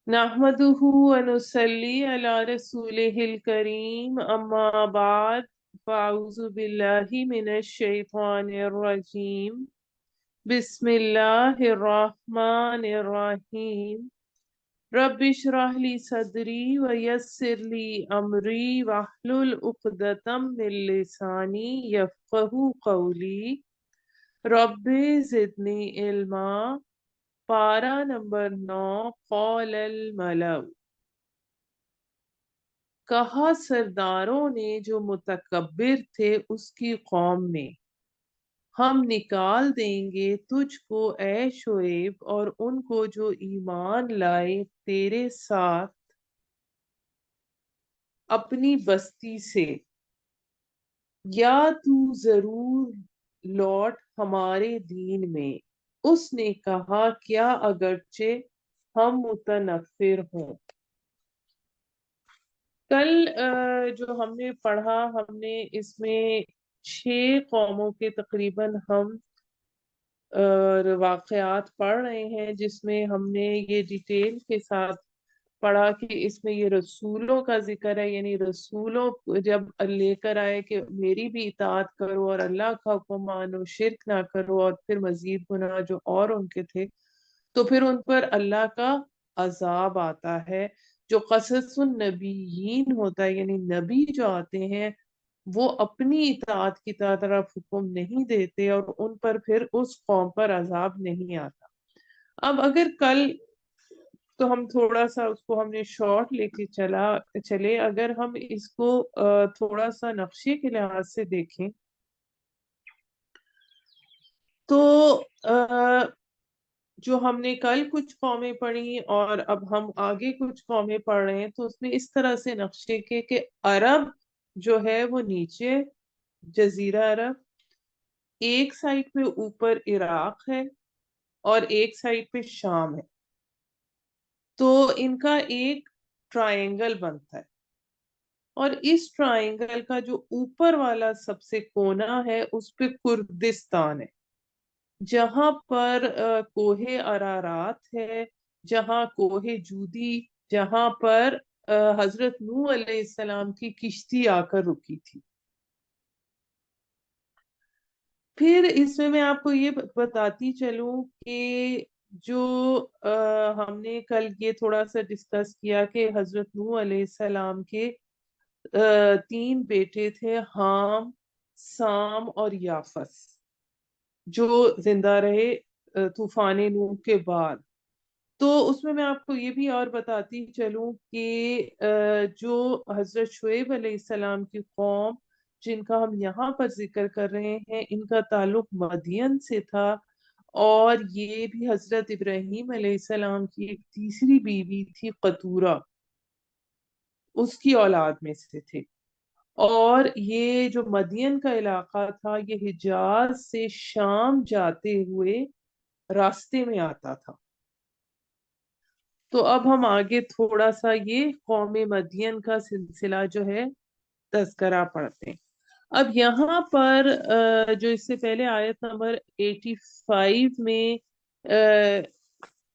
نحمدہ ونصلی علی رسولہ الکریم اما بعد فاعوذ باللہ من الشیطان الرجیم بسم اللہ الرحمن الرحیم رب اشرح لی صدری ویسر لی امری واحلل عقدۃ من لسانی یفقہوا قولی رب زدنی علما۔ پارہ نمبر 9 قول الملأ، کہا سرداروں نے جو متکبر تھے اس کی قوم میں، ہم نکال دیں گے تجھ کو اے شعیب اور ان کو جو ایمان لائے تیرے ساتھ اپنی بستی سے، یا تو ضرور لوٹ ہمارے دین میں۔ اس نے کہا کیا اگرچہ ہم متنفر ہوں۔ کل جو ہم نے پڑھا، ہم نے اس میں 6 قوموں کے تقریباً ہم واقعات پڑھ رہے ہیں، جس میں ہم نے یہ ڈیٹیل کے ساتھ پڑھا کہ اس میں یہ رسولوں کا ذکر ہے، یعنی رسولوں جب لے کر آئے کہ میری بھی اطاعت کرو اور اللہ کا حکم مانو، شرک نہ کرو، اور پھر مزید گناہ جو اور ان کے تھے تو پھر ان پر اللہ کا عذاب آتا ہے۔ جو قصص النبیین ہوتا ہے، یعنی نبی جو آتے ہیں وہ اپنی اطاعت کی طرف حکم نہیں دیتے اور ان پر پھر اس قوم پر عذاب نہیں آتا۔ اب اگر کل تو ہم تھوڑا سا اس کو ہم نے شارٹ لے کے چلے، اگر ہم اس کو تھوڑا سا نقشے کے لحاظ سے دیکھیں تو جو ہم نے کل کچھ قومیں پڑھی اور اب ہم آگے کچھ قومیں پڑھ رہے ہیں تو اس میں اس طرح سے نقشے کے کہ عرب جو ہے وہ نیچے جزیرہ عرب، ایک سائڈ پہ اوپر عراق ہے اور ایک سائڈ پہ شام ہے، تو ان کا ایک ٹرائنگل بنتا ہے، اور اس ٹرائنگل کا جو اوپر والا سب سے کونا ہے اس پہ کردستان ہے، جہاں پر کوہ ارارات ہے، جہاں کوہ جودی، جہاں پر حضرت نوح علیہ السلام کی کشتی آ کر رکی تھی۔ پھر اس میں آپ کو یہ بتاتی چلوں کہ جو ہم نے کل یہ تھوڑا سا ڈسکس کیا کہ حضرت نوح علیہ السلام کے 3 بیٹے تھے، حام، سام اور یافس، جو زندہ رہے طوفان نوح کے بعد۔ تو اس میں آپ کو یہ بھی اور بتاتی چلوں کہ جو حضرت شعیب علیہ السلام کی قوم جن کا ہم یہاں پر ذکر کر رہے ہیں، ان کا تعلق مدین سے تھا، اور یہ بھی حضرت ابراہیم علیہ السلام کی ایک تیسری بیوی تھی قطورہ، اس کی اولاد میں سے تھے، اور یہ جو مدین کا علاقہ تھا یہ حجاز سے شام جاتے ہوئے راستے میں آتا تھا۔ تو اب ہم آگے تھوڑا سا یہ قوم مدین کا سلسلہ جو ہے تذکرہ پڑھتے ہیں۔ اب یہاں پر جو اس سے پہلے آیت نمبر 85 میں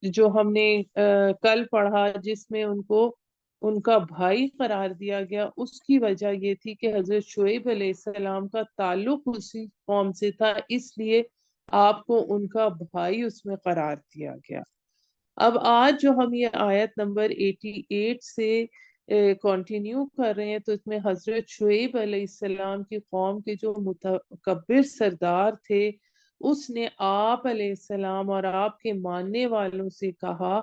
جو ہم نے کل پڑھا، جس میں ان کو ان کا بھائی قرار دیا گیا، اس کی وجہ یہ تھی کہ حضرت شعیب علیہ السلام کا تعلق اسی قوم سے تھا، اس لیے آپ کو ان کا بھائی اس میں قرار دیا گیا۔ اب آج جو ہم یہ آیت نمبر 88 سے کنٹینیو کر رہے ہیں تو اس میں حضرت شعیب علیہ السلام کی قوم کے جو متکبر سردار تھے، اس نے آپ علیہ السلام اور آپ کے ماننے والوں سے کہا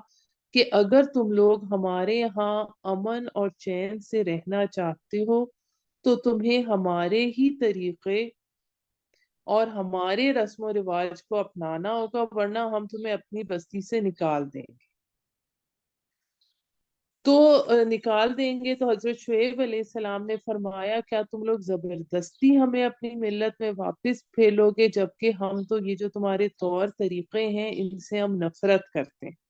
کہ اگر تم لوگ ہمارے یہاں امن اور چین سے رہنا چاہتے ہو تو تمہیں ہمارے ہی طریقے اور ہمارے رسم و رواج کو اپنانا ہوگا، ورنہ ہم تمہیں اپنی بستی سے نکال دیں گے۔ تو نکال دیں گے تو حضرت شعیب علیہ السلام نے فرمایا کیا تم لوگ زبردستی ہمیں اپنی ملت میں واپس پھیلو گے، جبکہ ہم تو یہ جو تمہارے طور طریقے ہیں ان سے ہم نفرت کرتے ہیں۔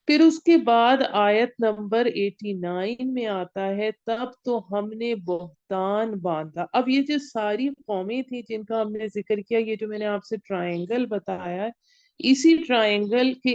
پھر اس کے بعد آیت نمبر 89 میں آتا ہے تب تو ہم نے بہتان باندھا۔ اب یہ جو ساری قومیں تھیں جن کا ہم نے ذکر کیا، یہ جو میں نے آپ سے ٹرائنگل بتایا ہے، اسی ٹرائنگل کے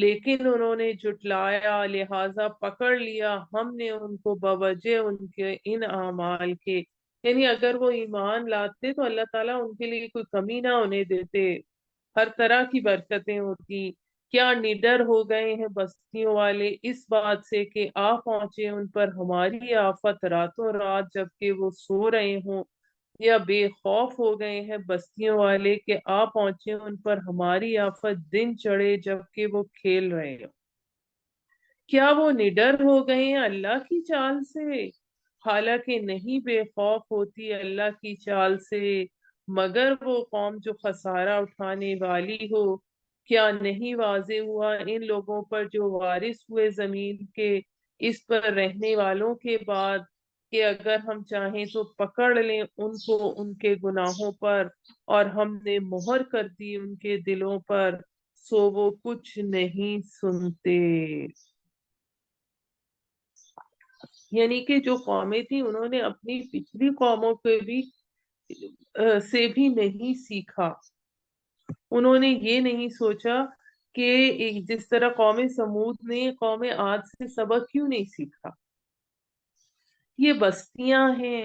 لیکن انہوں نے جھٹلایا، لہٰذا پکڑ لیا ہم نے ان کو بوجہ ان کے ان اعمال کے۔ یعنی اگر وہ ایمان لاتے تو اللہ تعالیٰ ان کے لیے کوئی کمی نہ ہونے دیتے، ہر طرح کی برکتیں ہوتی۔ کیا نڈر ہو گئے ہیں بستیوں والے اس بات سے کہ آ پہنچے ان پر ہماری آفت راتوں رات جبکہ وہ سو رہے ہوں، یا بے خوف ہو گئے ہیں بستیوں والے کہ آ پہنچے ان پر ہماری آفت دن چڑھے جبکہ وہ کھیل رہے ہوں۔ کیا وہ نڈر ہو گئے ہیں اللہ کی چال سے؟ حالانکہ نہیں بے خوف ہوتی اللہ کی چال سے مگر وہ قوم جو خسارہ اٹھانے والی ہو۔ کیا نہیں واضح ہوا ان لوگوں پر جو وارث ہوئے زمین کے اس پر رہنے والوں کے بعد کہ اگر ہم چاہیں تو پکڑ لیں ان کو ان کے گناہوں پر، اور ہم نے مہر کر دی ان کے دلوں پر سو وہ کچھ نہیں سنتے۔ یعنی کہ جو قومیں تھیں انہوں نے اپنی پچھلی قوموں کے بھی سے بھی نہیں سیکھا۔ انہوں نے یہ نہیں سوچا کہ جس طرح قوم سمود نے قوم عاد سے سبق کیوں نہیں سیکھا۔ یہ بستیاں ہیں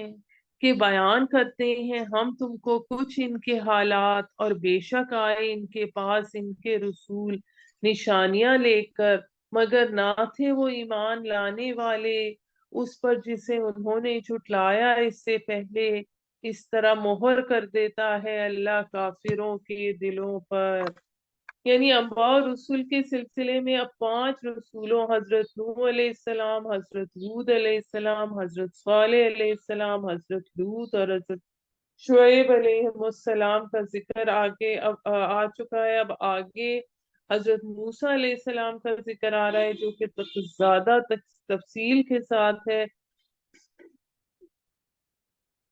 کہ بیان کرتے ہیں ہم تم کو کچھ ان کے حالات، اور بے شک آئے ان کے پاس ان کے رسول نشانیاں لے کر، مگر نہ تھے وہ ایمان لانے والے اس پر جسے انہوں نے جھٹلایا اس سے پہلے۔ اس طرح مہر کر دیتا ہے اللہ کافروں کے دلوں پر۔ یعنی انبیاء اور رسول کے سلسلے میں اب 5 رسولوں حضرت نوح علیہ السلام، حضرت ہود علیہ السلام، حضرت صالح علیہ السلام، حضرت لوط اور حضرت شعیب علیہ السلام کا ذکر آگے اب آ چکا ہے۔ اب آگے حضرت موسیٰ علیہ السلام کا ذکر آ رہا ہے جو کہ زیادہ تفصیل کے ساتھ ہے۔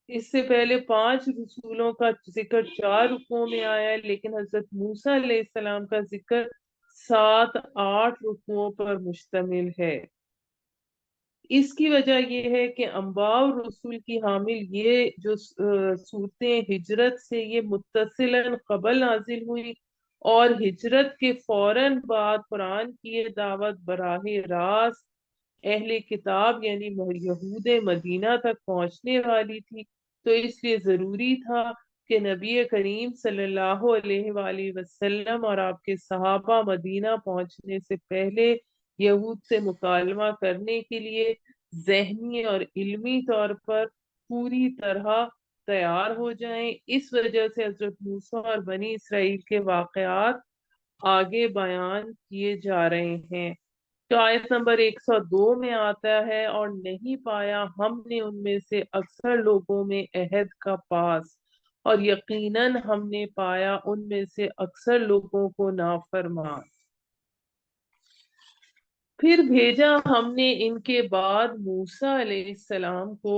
اس سے پہلے 5 رسولوں کا ذکر 4 رکوعوں میں آیا ہے، لیکن حضرت موسیٰ علیہ السلام کا ذکر 7-8 رکوعوں پر مشتمل ہے۔ اس کی وجہ یہ ہے کہ انبیاء اور رسول کی حامل یہ جو صورتیں ہجرت سے یہ متصلاً قبل نازل ہوئی، اور ہجرت کے فوراً بعد قرآن کی یہ دعوت براہ راست اہل کتاب یعنی یہود مدینہ تک پہنچنے والی تھی، تو اس لیے ضروری تھا کہ نبی کریم صلی اللہ علیہ وآلہ وسلم اور آپ کے صحابہ مدینہ پہنچنے سے پہلے یہود سے مکالمہ کرنے کے لیے ذہنی اور علمی طور پر پوری طرح تیار ہو جائیں۔ اس وجہ سے حضرت موسیٰ اور بنی اسرائیل کے واقعات آگے بیان کیے جا رہے ہیں۔ تو آیت نمبر 102 میں آتا ہے اور نہیں پایا ہم نے ان میں سے اکثر لوگوں میں عہد کا پاس، اور یقیناً ہم نے پایا ان میں سے اکثر لوگوں کو نافرمان۔ پھر بھیجا ہم نے ان کے بعد موسیٰ علیہ السلام کو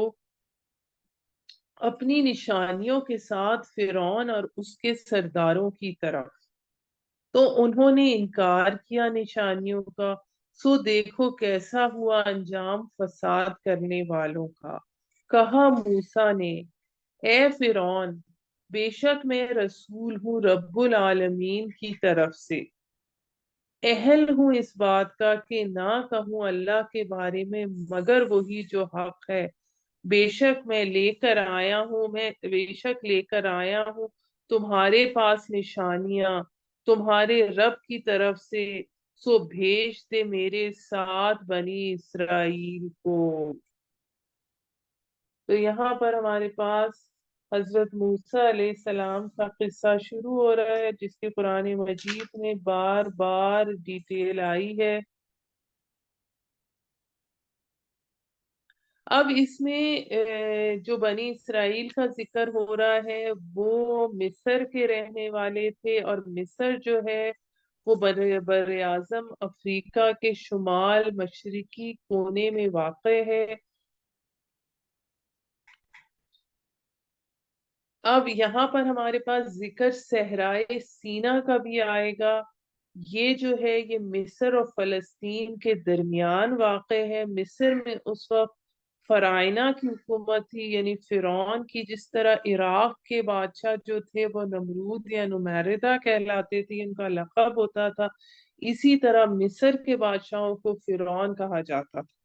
اپنی نشانیوں کے ساتھ فرعون اور اس کے سرداروں کی طرف، تو انہوں نے انکار کیا نشانیوں کا، سو دیکھو کیسا ہوا انجام فساد کرنے والوں کا۔ کہا موسیٰ نے اے فرعون بے شک میں رسول ہوں رب العالمین کی طرف سے، اہل ہوں اس بات کا کہ نہ کہوں اللہ کے بارے میں مگر وہی جو حق ہے۔ بے شک میں لے کر آیا ہوں بے شک لے کر آیا ہوں تمہارے پاس نشانیاں تمہارے رب کی طرف سے، سو بھیج دے میرے ساتھ بنی اسرائیل کو۔ تو یہاں پر ہمارے پاس حضرت موسیٰ علیہ السلام کا قصہ شروع ہو رہا ہے جس کے قرآن مجید میں بار بار ڈیٹیل آئی ہے۔ اب اس میں جو بنی اسرائیل کا ذکر ہو رہا ہے وہ مصر کے رہنے والے تھے، اور مصر جو ہے وہ بر اعظم افریقہ کے شمال مشرقی کونے میں واقع ہے۔ اب یہاں پر ہمارے پاس ذکر صحرائے سینا کا بھی آئے گا۔ یہ جو ہے یہ مصر اور فلسطین کے درمیان واقع ہے۔ مصر میں اس وقت فرائنا کی حکومت تھی، یعنی فرعون کی، جس طرح عراق کے بادشاہ جو تھے وہ نمرود یا نمیرودہ کہلاتے تھے، ان کا لقب ہوتا تھا، اسی طرح مصر کے بادشاہوں کو فرعون کہا جاتا تھا۔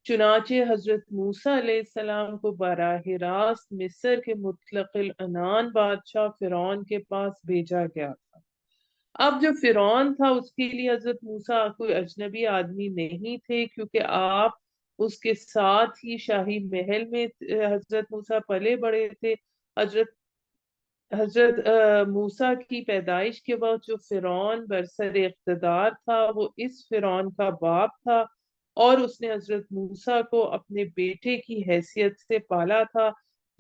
چنانچہ حضرت موسیٰ علیہ السلام کو براہ راست مصر کے مطلق العنان بادشاہ فرعون کے پاس بھیجا گیا تھا۔ اب جو فرعون تھا اس کے لیے حضرت موسیٰ کوئی اجنبی آدمی نہیں تھے، کیونکہ آپ اس کے ساتھ ہی شاہی محل میں حضرت موسیٰ پلے بڑے تھے۔ حضرت حضرت موسیٰ کی پیدائش کے وقت جو فرعون برسر اقتدار تھا وہ اس فرعون کا باپ تھا، اور اس نے حضرت موسیٰ کو اپنے بیٹے کی حیثیت سے پالا تھا۔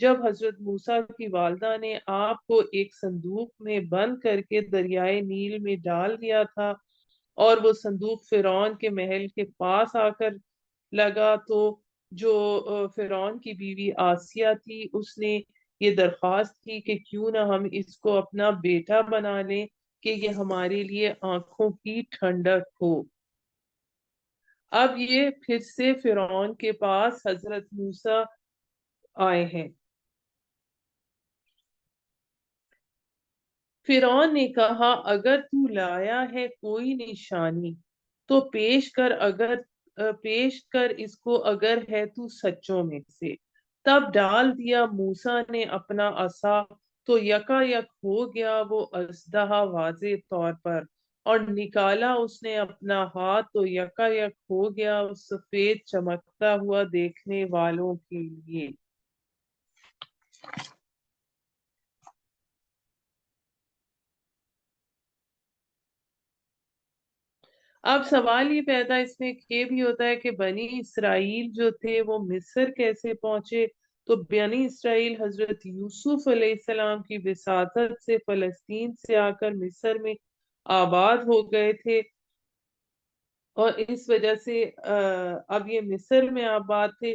جب حضرت موسیٰ کی والدہ نے آپ کو ایک صندوق میں بند کر کے دریائے نیل میں ڈال دیا تھا، اور وہ صندوق فرعون کے محل کے پاس آ کر لگا، تو جو فرعون کی بیوی آسیہ تھی اس نے یہ درخواست کی کہ کیوں نہ ہم اس کو اپنا بیٹا بنا لیں کہ یہ ہمارے لیے آنکھوں کی ٹھنڈک ہو۔ اب یہ پھر سے فرعون کے پاس حضرت موسیٰ آئے ہیں۔ فرعون نے کہا اگر تو لایا ہے کوئی نشانی تو پیش کر اس کو اگر ہے تو سچوں میں سے۔ تب ڈال دیا موسیٰ نے اپنا عصا، تو یکا یک ہو گیا وہ اژدہا واضح طور پر، اور نکالا اس نے اپنا ہاتھ تو یکا یک ہو گیا سفید چمکتا ہوا دیکھنے والوں کے لیے۔ اب سوال یہ پیدا اس میں یہ بھی ہوتا ہے کہ بنی اسرائیل جو تھے وہ مصر کیسے پہنچے؟ تو بنی اسرائیل حضرت یوسف علیہ السلام کی وساطت سے فلسطین سے آ کر مصر میں آباد ہو گئے تھے، اور اس وجہ سے اب یہ مصر میں آباد تھے۔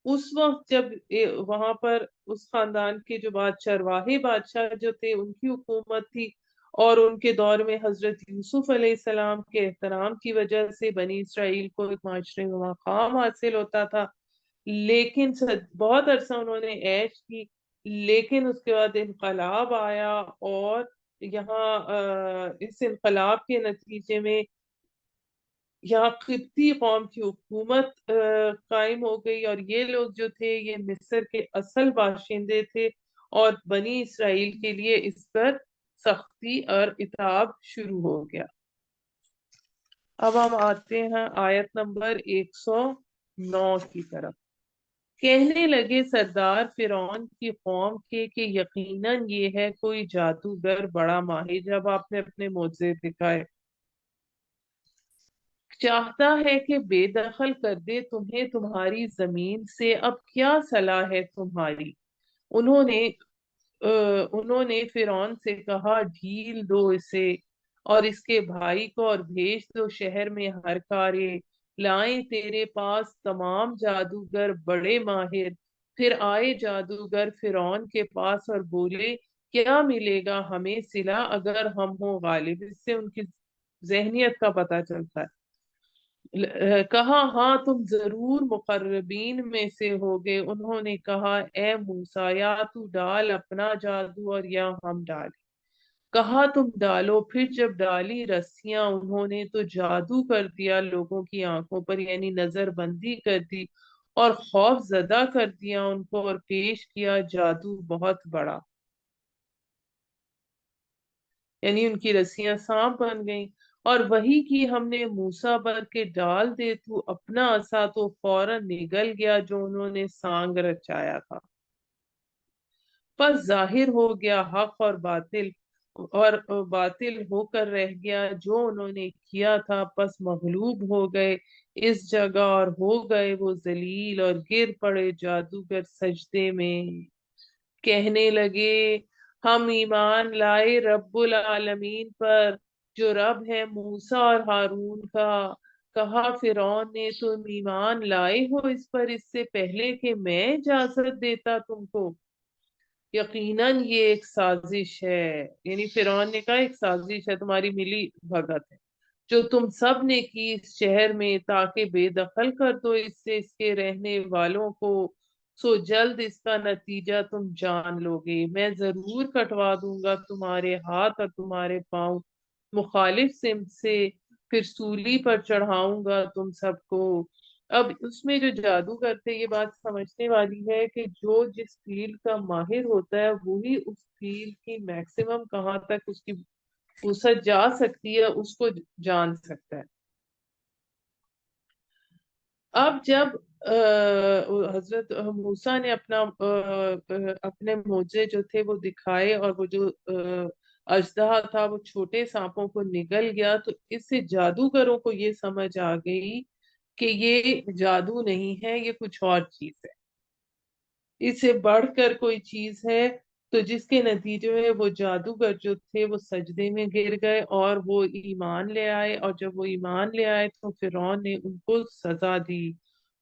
اس وقت جب وہاں پر اس خاندان کے جو چرواہے بادشاہ جو تھے ان کی حکومت تھی، اور ان کے دور میں حضرت یوسف علیہ السلام کے احترام کی وجہ سے بنی اسرائیل کو ایک معاشرے میں مقام حاصل ہوتا تھا، لیکن بہت عرصہ انہوں نے عیش کی، لیکن اس کے بعد انقلاب آیا، اور یہاں اس انقلاب کے نتیجے میں یہاں قبطی قوم کی حکومت قائم ہو گئی، اور یہ لوگ جو تھے یہ مصر کے اصل باشندے تھے، اور بنی اسرائیل کے لیے اس پر سختی اور عتاب شروع ہو گیا۔ اب ہم آتے ہیں آیت نمبر 109 کی طرف۔ کہنے لگے سردار فرعون کی قوم کے کہ یقیناً یہ ہے کوئی جادوگر بڑا ماہر، جب آپ نے اپنے معجزے دکھائے، چاہتا ہے کہ بے دخل کر دے تمہیں تمہاری زمین سے، اب کیا صلاح ہے تمہاری؟ انہوں نے فرعون سے کہا ڈھیل دو اسے اور اس کے بھائی کو، اور بھیج دو شہر میں ہر کارے لائیں تیرے پاس تمام جادوگر بڑے ماہر۔ پھر آئے جادوگر فرعون کے پاس اور بولے کیا ملے گا ہمیں صلہ اگر ہم ہوں غالب؟ اس سے ان کی ذہنیت کا پتہ چلتا ہے۔ کہا ہاں تم ضرور مقربین میں سے ہوگے۔ انہوں نے کہا اے موسیٰ یا تو ڈال اپنا جادو اور یا ہم ڈالیں۔ کہا تم ڈالو۔ پھر جب ڈالی رسیاں انہوں نے تو جادو کر دیا لوگوں کی آنکھوں پر، یعنی نظر بندی کر دی اور خوف زدہ کر دیا ان کو، اور پیش کیا جادو بہت بڑا، یعنی ان کی رسیاں سانپ بن گئیں۔ اور وہی کی ہم نے موسیٰ پر کے ڈال دے تو اپنا عصا، تو فوراً نگل گیا جو انہوں نے سانگ رچایا تھا۔ پس ظاہر ہو گیا حق اور باطل ہو کر رہ گیا جو انہوں نے کیا تھا، پس مغلوب ہو گئے اس جگہ، اور ہو گئے وہ ذلیل، اور گر پڑے جادوگر سجدے میں، کہنے لگے ہم ایمان لائے رب العالمین پر جو رب ہے موسیٰ اور ہارون کا۔ کہا فرعون نے تم ایمان لائے ہو اس پر اس سے پہلے کہ میں اجازت دیتا تم کو؟ یقیناً یہ ایک سازش ہے، یعنی فرعون نے کہا ایک سازش ہے، تمہاری ملی بھگت ہے جو تم سب نے کی اس شہر میں، تاکہ بے دخل کر دو اس سے اس کے رہنے والوں کو، سو جلد اس کا نتیجہ تم جان لو گے۔ میں ضرور کٹوا دوں گا تمہارے ہاتھ اور تمہارے پاؤں، مخالف سمت سے، پھر سولی پر چڑھاؤں گا تم سب کو۔ اب اس میں جو جادوگر تھے، یہ بات سمجھنے والی ہے کہ جو جس فیلڈ کا ماہر ہوتا ہے وہی اس فیلڈ کی میکسیمم کہاں تک اس کی وسعت جا سکتی ہے اس کو جان سکتا ہے۔ اب جب حضرت موسیٰ نے اپنے معجزے جو تھے وہ دکھائے، اور وہ جو اژدہا تھا وہ چھوٹے سانپوں کو نگل گیا، تو اس سے جادوگروں کو یہ سمجھ آ گئی کہ یہ جادو نہیں ہے، یہ کچھ اور چیز ہے، اس سے بڑھ کر کوئی چیز ہے۔ تو جس کے نتیجے میں وہ جادوگر جو تھے وہ سجدے میں گر گئے اور وہ ایمان لے آئے، اور جب وہ ایمان لے آئے تو فرعون نے ان کو سزا دی۔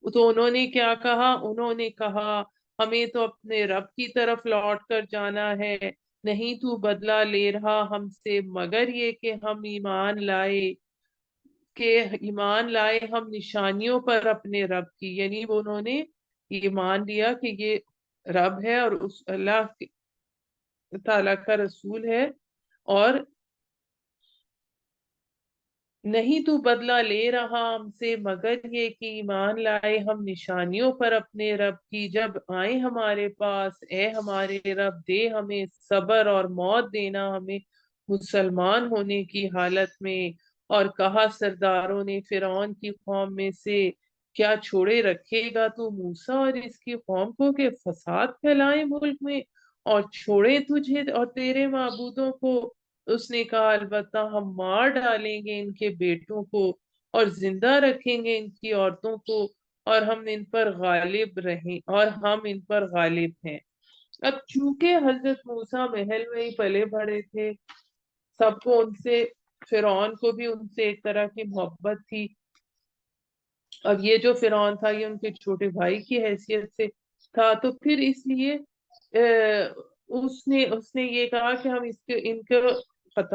تو انہوں نے کیا کہا؟ انہوں نے کہا ہمیں تو اپنے رب کی طرف لوٹ کر جانا ہے، نہیں تو بدلہ لے رہا ہم سے مگر یہ کہ ہم ایمان لائے ہم نشانیوں پر اپنے رب کی۔ یعنی وہ انہوں نے ایمان لیا کہ یہ رب ہے اور اس اللہ تعالیٰ کا رسول ہے، اور نہیں تو بدلہ لے رہا ہم سے مگر یہ کہ ایمان لائے ہم نشانیوں پر اپنے رب کی۔ جب آئے ہمارے پاس اے ہمارے رب، دے ہمیں صبر اور موت دینا ہمیں مسلمان ہونے کی حالت میں۔ اور کہا سرداروں نے فرعون کی قوم میں سے، کیا چھوڑے رکھے گا تو موسیٰ اور اس کی قوم کو کہ فساد پھیلائیں ملک میں، اور چھوڑے تجھے اور تیرے معبودوں کو؟ اس نے کہا البتہ ہم مار ڈالیں گے ان کے بیٹوں کو اور زندہ رکھیں گے ان کی عورتوں کو، اور ہم ان پر غالب ہیں۔ اب چونکہ حضرت موسیٰ محل میں ہی پلے بڑے تھے، سب کو ان سے، فرعون کو بھی ان سے ایک طرح کی محبت تھی، اب یہ جو فرعون تھا یہ ان کے چھوٹے بھائی کی حیثیت سے تھا، تو پھر اس لیے اس نے یہ کہا کہ ہم ان کو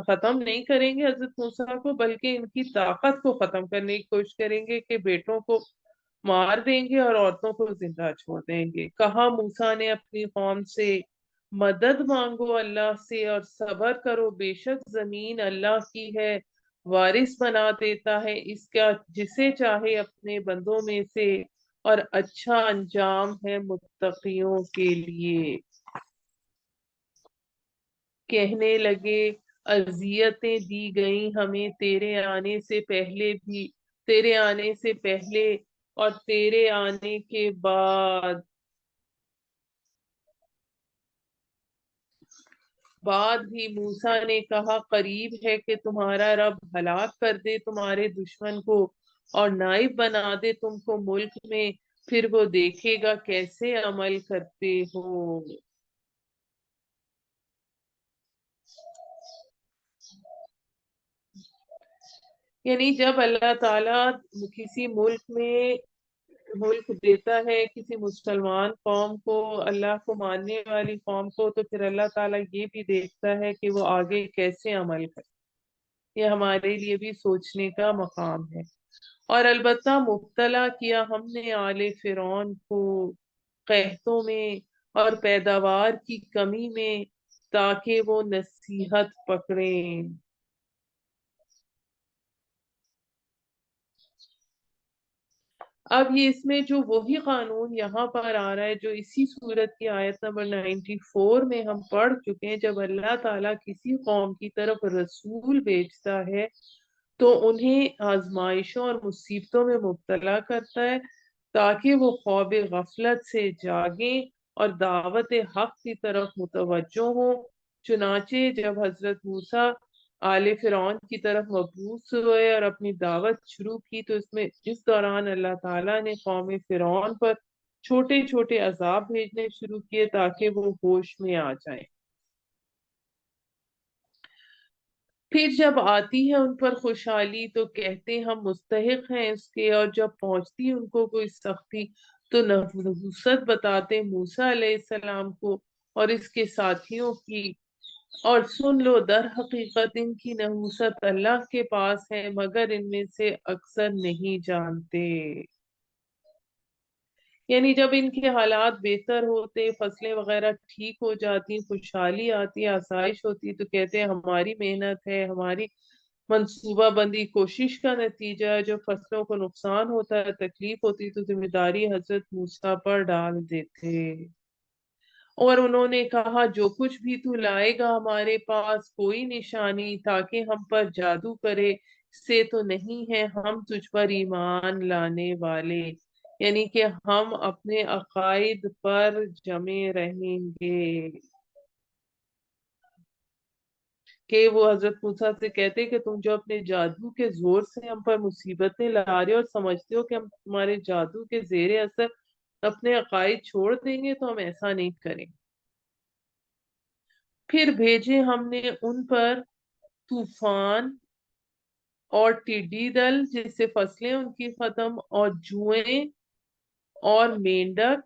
ختم نہیں کریں گے حضرت موسیٰ کو، بلکہ ان کی طاقت کو ختم کرنے کی کوشش کریں گے کہ بیٹوں کو مار دیں گے اور عورتوں کو زندہ چھوڑ دیں گے۔ کہا موسیٰ نے اپنی قوم سے، مدد مانگو اللہ سے اور صبر کرو، بے شک زمین اللہ کی ہے، وارث بنا دیتا ہے اس کا جسے چاہے اپنے بندوں میں سے، اور اچھا انجام ہے متقیوں کے لیے۔ کہنے لگے اذیتیں دی گئیں ہمیں تیرے آنے سے پہلے اور تیرے آنے کے بعد بھی۔ موسیٰ نے کہا قریب ہے کہ تمہارا رب ہلاک کر دے تمہارے دشمن کو اور نائب بنا دے تم کو ملک میں، پھر وہ دیکھے گا کیسے عمل کرتے ہو۔ یعنی جب اللہ تعالیٰ کسی ملک دیتا ہے کسی مسلمان قوم کو، اللہ کو ماننے والی قوم کو، تو پھر اللہ تعالیٰ یہ بھی دیکھتا ہے کہ وہ آگے کیسے عمل کرے۔ یہ ہمارے لیے بھی سوچنے کا مقام ہے۔ اور البتہ مبتلا کیا ہم نے آل فرعون کو قحطوں میں اور پیداوار کی کمی میں، تاکہ وہ نصیحت پکڑیں۔ اب یہ اس میں جو وہی قانون یہاں پر آ رہا ہے جو اسی صورت کی آیت نمبر 94 میں ہم پڑھ چکے ہیں، جب اللہ تعالیٰ کسی قوم کی طرف رسول بھیجتا ہے تو انہیں آزمائشوں اور مصیبتوں میں مبتلا کرتا ہے، تاکہ وہ خواب غفلت سے جاگیں اور دعوت حق کی طرف متوجہ ہوں۔ چنانچہ جب حضرت موسیٰ آل فرعون کی طرف مبعوث ہوئے اور اپنی دعوت شروع کی، تو اس دوران اللہ تعالیٰ نے قوم فرعون پر چھوٹے چھوٹے عذاب بھیجنے شروع کیے تاکہ وہ ہوش میں آ جائیں۔ پھر جب آتی ہے ان پر خوشحالی تو کہتے ہم مستحق ہیں اس کے، اور جب پہنچتی ان کو کوئی سختی تو نحوست بتاتے موسیٰ علیہ السلام کو اور اس کے ساتھیوں کی، اور سن لو در حقیقت ان کی نحوست اللہ کے پاس ہے مگر ان میں سے اکثر نہیں جانتے۔ یعنی جب ان کے حالات بہتر ہوتے، فصلیں وغیرہ ٹھیک ہو جاتی، خوشحالی آتی، آسائش ہوتی، تو کہتے ہیں ہماری محنت ہے، ہماری منصوبہ بندی کوشش کا نتیجہ ہے، جب فصلوں کو نقصان ہوتا ہے، تکلیف ہوتی تو ذمہ داری حضرت موسیٰ پر ڈال دیتے۔ اور انہوں نے کہا جو کچھ بھی تو لائے گا ہمارے پاس کوئی نشانی تاکہ ہم پر جادو کرے، اس سے تو نہیں ہے ہم تجھ پر ایمان لانے والے، یعنی کہ ہم اپنے عقائد پر جمے رہیں گے۔ کہ وہ حضرت موسیٰ سے کہتے کہ تم جو اپنے جادو کے زور سے ہم پر مصیبتیں لا رہے ہو اور سمجھتے ہو کہ ہم تمہارے جادو کے زیر اثر اپنے عقائد چھوڑ دیں گے، تو ہم ایسا نہیں کریں۔ پھر بھیجے ہم نے ان پر طوفان اور ٹڈی دل جس سے فصلیں ان کی ختم، اور جوئیں اور مینڈک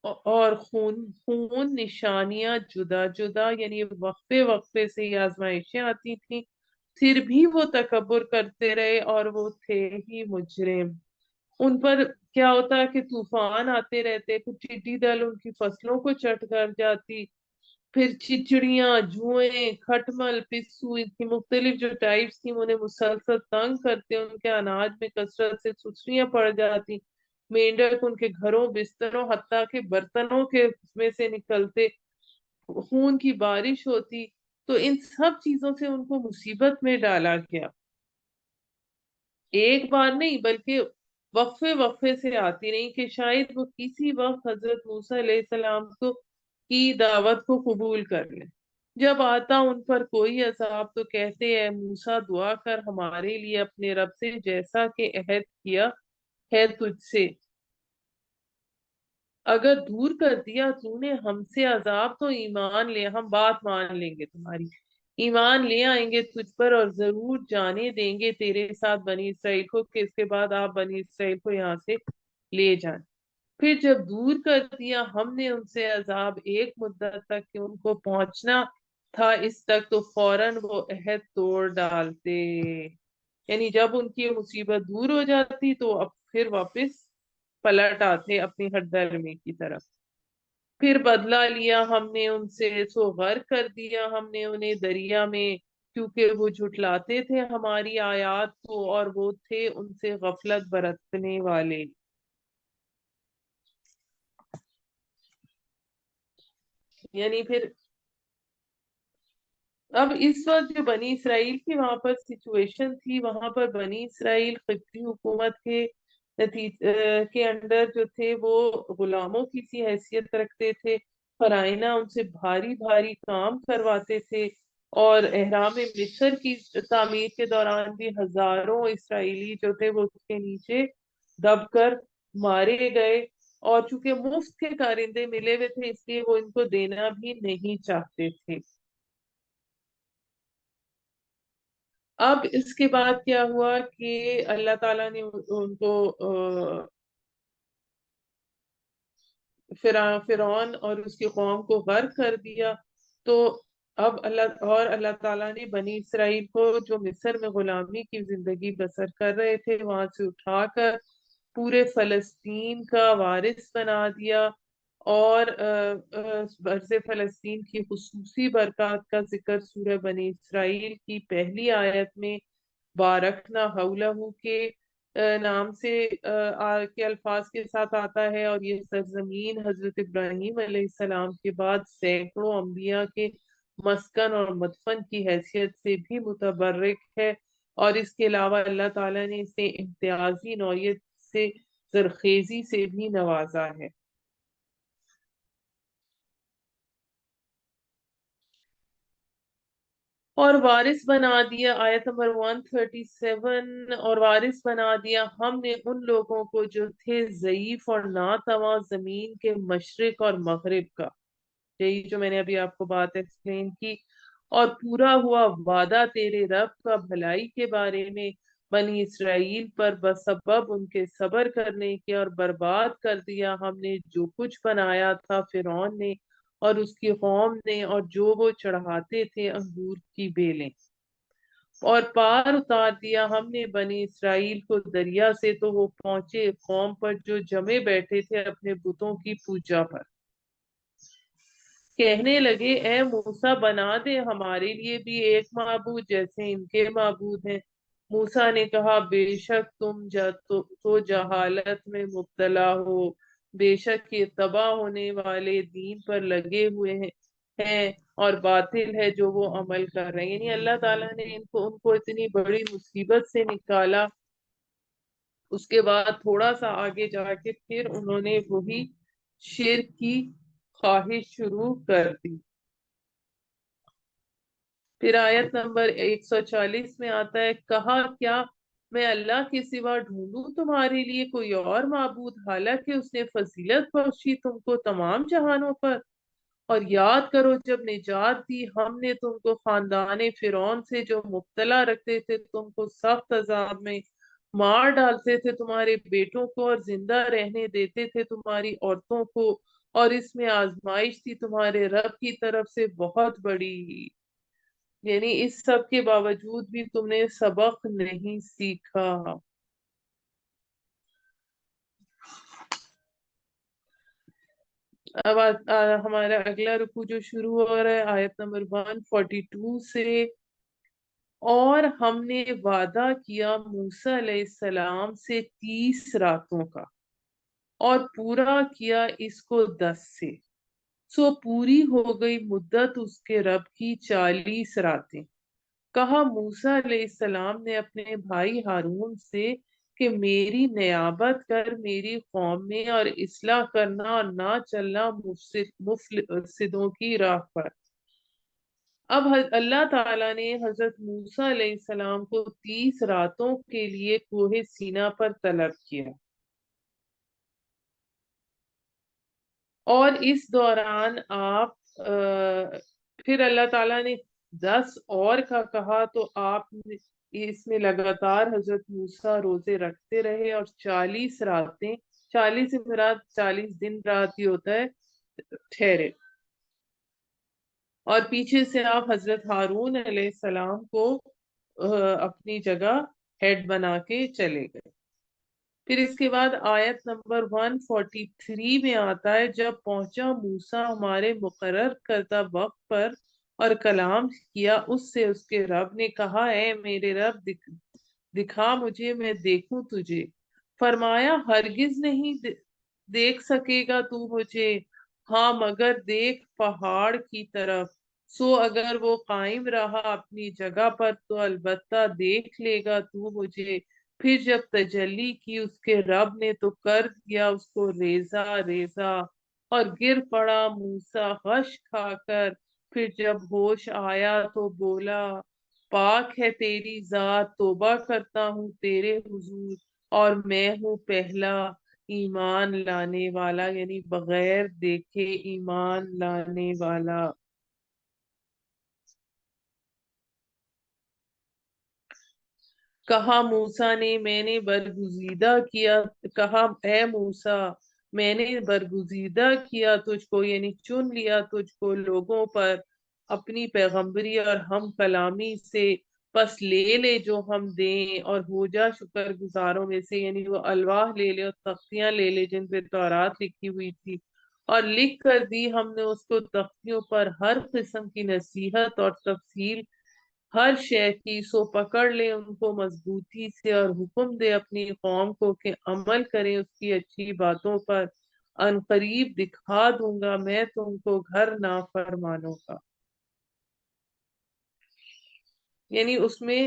اور خون خون نشانیاں جدا جدا، یعنی وقفے وقفے سے یہ آزمائشیں آتی تھیں، پھر بھی وہ تکبر کرتے رہے اور وہ تھے ہی مجرم۔ ان پر کیا ہوتا ہے کہ طوفان آتے رہتے، پھر ٹڈی دل ان کی فصلوں کو چٹ کر جاتی، پھر چچڑیاں، جوئیں، کھٹمل، پسو، ان کی مختلف جو ٹائپس تھی انہیں مسلسل تنگ کرتے، ان کے اناج میں کثرت سے سسریاں پڑ جاتی، مینڈک ان کے گھروں، بستروں، حتیٰ کہ برتنوں کے میں سے نکلتے، خون کی بارش ہوتی۔ تو ان سب چیزوں سے ان کو مصیبت میں ڈالا گیا، ایک بار نہیں بلکہ وقفے وقفے سے آتی رہی، کہ شاید وہ کسی وقت حضرت موسیٰ علیہ السلام کی دعوت کو قبول کر لیں۔ جب آتا ان پر کوئی عذاب تو کہتے اے موسیٰ دعا کر ہمارے لیے اپنے رب سے، جیسا کہ عہد کیا ہے تجھ سے، اگر دور کر دیا تو نے ہم سے عذاب تو ایمان لے، ہم بات مان لیں گے تمہاری، ایمان لے آئیں گے تجھ پر، اور ضرور جانے دیں گے تیرے ساتھ بنی اسرائیل کو، کہ اس کے بعد آپ بنی اسرائیل کو یہاں سے لے جائیں۔ پھر جب دور کر دیا ہم نے ان سے عذاب ایک مدت تک کہ ان کو پہنچنا تھا اس تک، تو فوراً وہ عہد توڑ ڈالتے، یعنی جب ان کی مصیبت دور ہو جاتی تو اب پھر واپس پلٹ آتے اپنی ہٹ درمی کی طرف۔ پھر بدلہ لیا ہم نے ان سے، سو غرق کر دیا ہم نے انہیں دریا میں، کیونکہ وہ جھٹلاتے تھے ہماری آیات کو اور وہ تھے ان سے غفلت برتنے والے۔ یعنی پھر اب اس وقت جو بنی اسرائیل کی وہاں پر سچویشن تھی، وہاں پر بنی اسرائیل قبطی حکومت کے کے انڈر جو تھے وہ غلاموں کی سی حیثیت رکھتے تھے، فرائض ان سے بھاری بھاری کام کرواتے تھے، اور احرام مصر کی تعمیر کے دوران بھی ہزاروں اسرائیلی جو تھے وہ اس کے نیچے دب کر مارے گئے، اور چونکہ مفت کے کارندے ملے ہوئے تھے اس لیے وہ ان کو دینا بھی نہیں چاہتے تھے۔ اب اس کے بعد کیا ہوا کہ اللہ تعالیٰ نے ان کو فرعون اور اس کی قوم کو غرق کر دیا۔ تو اب اللہ تعالیٰ نے بنی اسرائیل کو جو مصر میں غلامی کی زندگی بسر کر رہے تھے وہاں سے اٹھا کر پورے فلسطین کا وارث بنا دیا، اور برز فلسطین کی خصوصی برکات کا ذکر سورہ بنی اسرائیل کی پہلی آیت میں بارکنا حولہ کے نام سے کے الفاظ کے ساتھ آتا ہے، اور یہ سرزمین حضرت ابراہیم علیہ السلام کے بعد سینکڑوں انبیاء کے مسکن اور مدفن کی حیثیت سے بھی متبرک ہے، اور اس کے علاوہ اللہ تعالیٰ نے اسے امتیازی نوعیت سے زرخیزی سے بھی نوازا ہے۔ اور وارث بنا دیا، آیت نمبر 137، اور وارث بنا دیا ہم نے ان لوگوں کو جو تھے ضعیف اور ناتواں زمین کے مشرق اور مغرب کا، یہی جو میں نے ابھی آپ کو بات ایکسپلین کی، اور پورا ہوا وعدہ تیرے رب کا بھلائی کے بارے میں بنی اسرائیل پر بسبب ان کے صبر کرنے کے، اور برباد کر دیا ہم نے جو کچھ بنایا تھا فرعون نے اور اس کی قوم نے، اور جو وہ چڑھاتے تھے انگور کی بیلیں، اور پار اتار دیا ہم نے بنی اسرائیل کو دریا سے، تو وہ پہنچے قوم پر جو جمے بیٹھے تھے اپنے بتوں کی پوجا پر، کہنے لگے اے موسیٰ بنا دے ہمارے لیے بھی ایک معبود جیسے ان کے معبود ہیں۔ موسیٰ نے کہا بے شک تم تو جہالت میں مبتلا ہو، بے شک یہ تباہ ہونے والے دین پر لگے ہوئے ہیں اور باطل ہے جو وہ عمل کر رہے ہیں۔ یعنی اللہ تعالیٰ نے ان کو اتنی بڑی مصیبت سے نکالا، اس کے بعد تھوڑا سا آگے جا کے پھر انہوں نے وہی شرک کی خواہش شروع کر دی۔ پھر آیت نمبر 140 میں آتا ہے کہا کیا میں اللہ کے سوا ڈھونڈوں تمہارے لیے کوئی اور معبود، حالانکہ اس نے فضیلت بخشی تم کو تمام جہانوں پر۔ اور یاد کرو جب نجات دی ہم نے تم کو خاندان فرعون سے جو مبتلا رکھتے تھے، تم کو سخت عذاب میں مار ڈالتے تھے تمہارے بیٹوں کو اور زندہ رہنے دیتے تھے تمہاری عورتوں کو، اور اس میں آزمائش تھی تمہارے رب کی طرف سے بہت بڑی۔ یعنی اس سب کے باوجود بھی تم نے سبق نہیں سیکھا۔ اب ہمارا اگلا رکوع جو شروع ہو رہا ہے آیت نمبر 142 سے، اور ہم نے وعدہ کیا موسیٰ علیہ السلام سے 30 راتوں کا اور پورا کیا اس کو 10 سے، سو پوری ہو گئی مدت اس کے رب کی 40 راتیں۔ کہا موسیٰ علیہ السلام نے اپنے بھائی ہارون سے کہ میری نیابت کر میری قوم میں اور اصلاح کرنا اور نہ چلنا مفسدوں کی راہ پر۔ اب اللہ تعالیٰ نے حضرت موسیٰ علیہ السلام کو 30 راتوں کے لیے کوہ سینا پر طلب کیا، اور اس دوران آپ پھر اللہ تعالیٰ نے 10 اور کا کہا تو آپ اس میں لگاتار حضرت موسیٰ روزے رکھتے رہے اور 40 راتیں، 40 سے مراد 40 دن رات ہی ہوتا ہے، ٹھہرے، اور پیچھے سے آپ حضرت ہارون علیہ السلام کو اپنی جگہ ہیڈ بنا کے چلے گئے۔ پھر اس کے بعد آیت نمبر 143 میں آتا ہے جب پہنچا موسیٰ ہمارے مقرر کردہ وقت پر اور کلام کیا اس سے، اس کے رب نے کہا اے میرے رب دکھا مجھے میں دیکھوں تجھے۔ فرمایا ہرگز نہیں دیکھ سکے گا تو مجھے، ہاں مگر دیکھ پہاڑ کی طرف، سو اگر وہ قائم رہا اپنی جگہ پر تو البتہ دیکھ لے گا تو مجھے۔ پھر جب تجلی کی اس کے رب نے تو کر دیا اس کو ریزہ ریزہ اور گر پڑا موسیٰ غش کھا کر۔ پھر جب ہوش آیا تو بولا پاک ہے تیری ذات، توبہ کرتا ہوں تیرے حضور اور میں ہوں پہلا ایمان لانے والا، یعنی بغیر دیکھے ایمان لانے والا۔ کہا موسیٰ نے میں نے برگزیدہ کیا، کہا اے موسیٰ میں نے برگزیدہ کیا تجھ کو، یعنی چن لیا تجھ کو لوگوں پر اپنی پیغمبری اور ہم کلامی سے، پس لے لے جو ہم دیں اور ہو جا شکر گزاروں میں سے، یعنی وہ الواح لے لے اور تختیاں لے لے جن پہ تورات لکھی ہوئی تھی، اور لکھ کر دی ہم نے اس کو تختیوں پر ہر قسم کی نصیحت اور تفصیل ہر شے کی، سو پکڑ لے ان کو مضبوطی سے اور حکم دے اپنی قوم کو کہ عمل کریں اس کی اچھی باتوں پر، ان قریب دکھا دوں گا میں تم کو گھر نافرمانوں کا۔ یعنی اس میں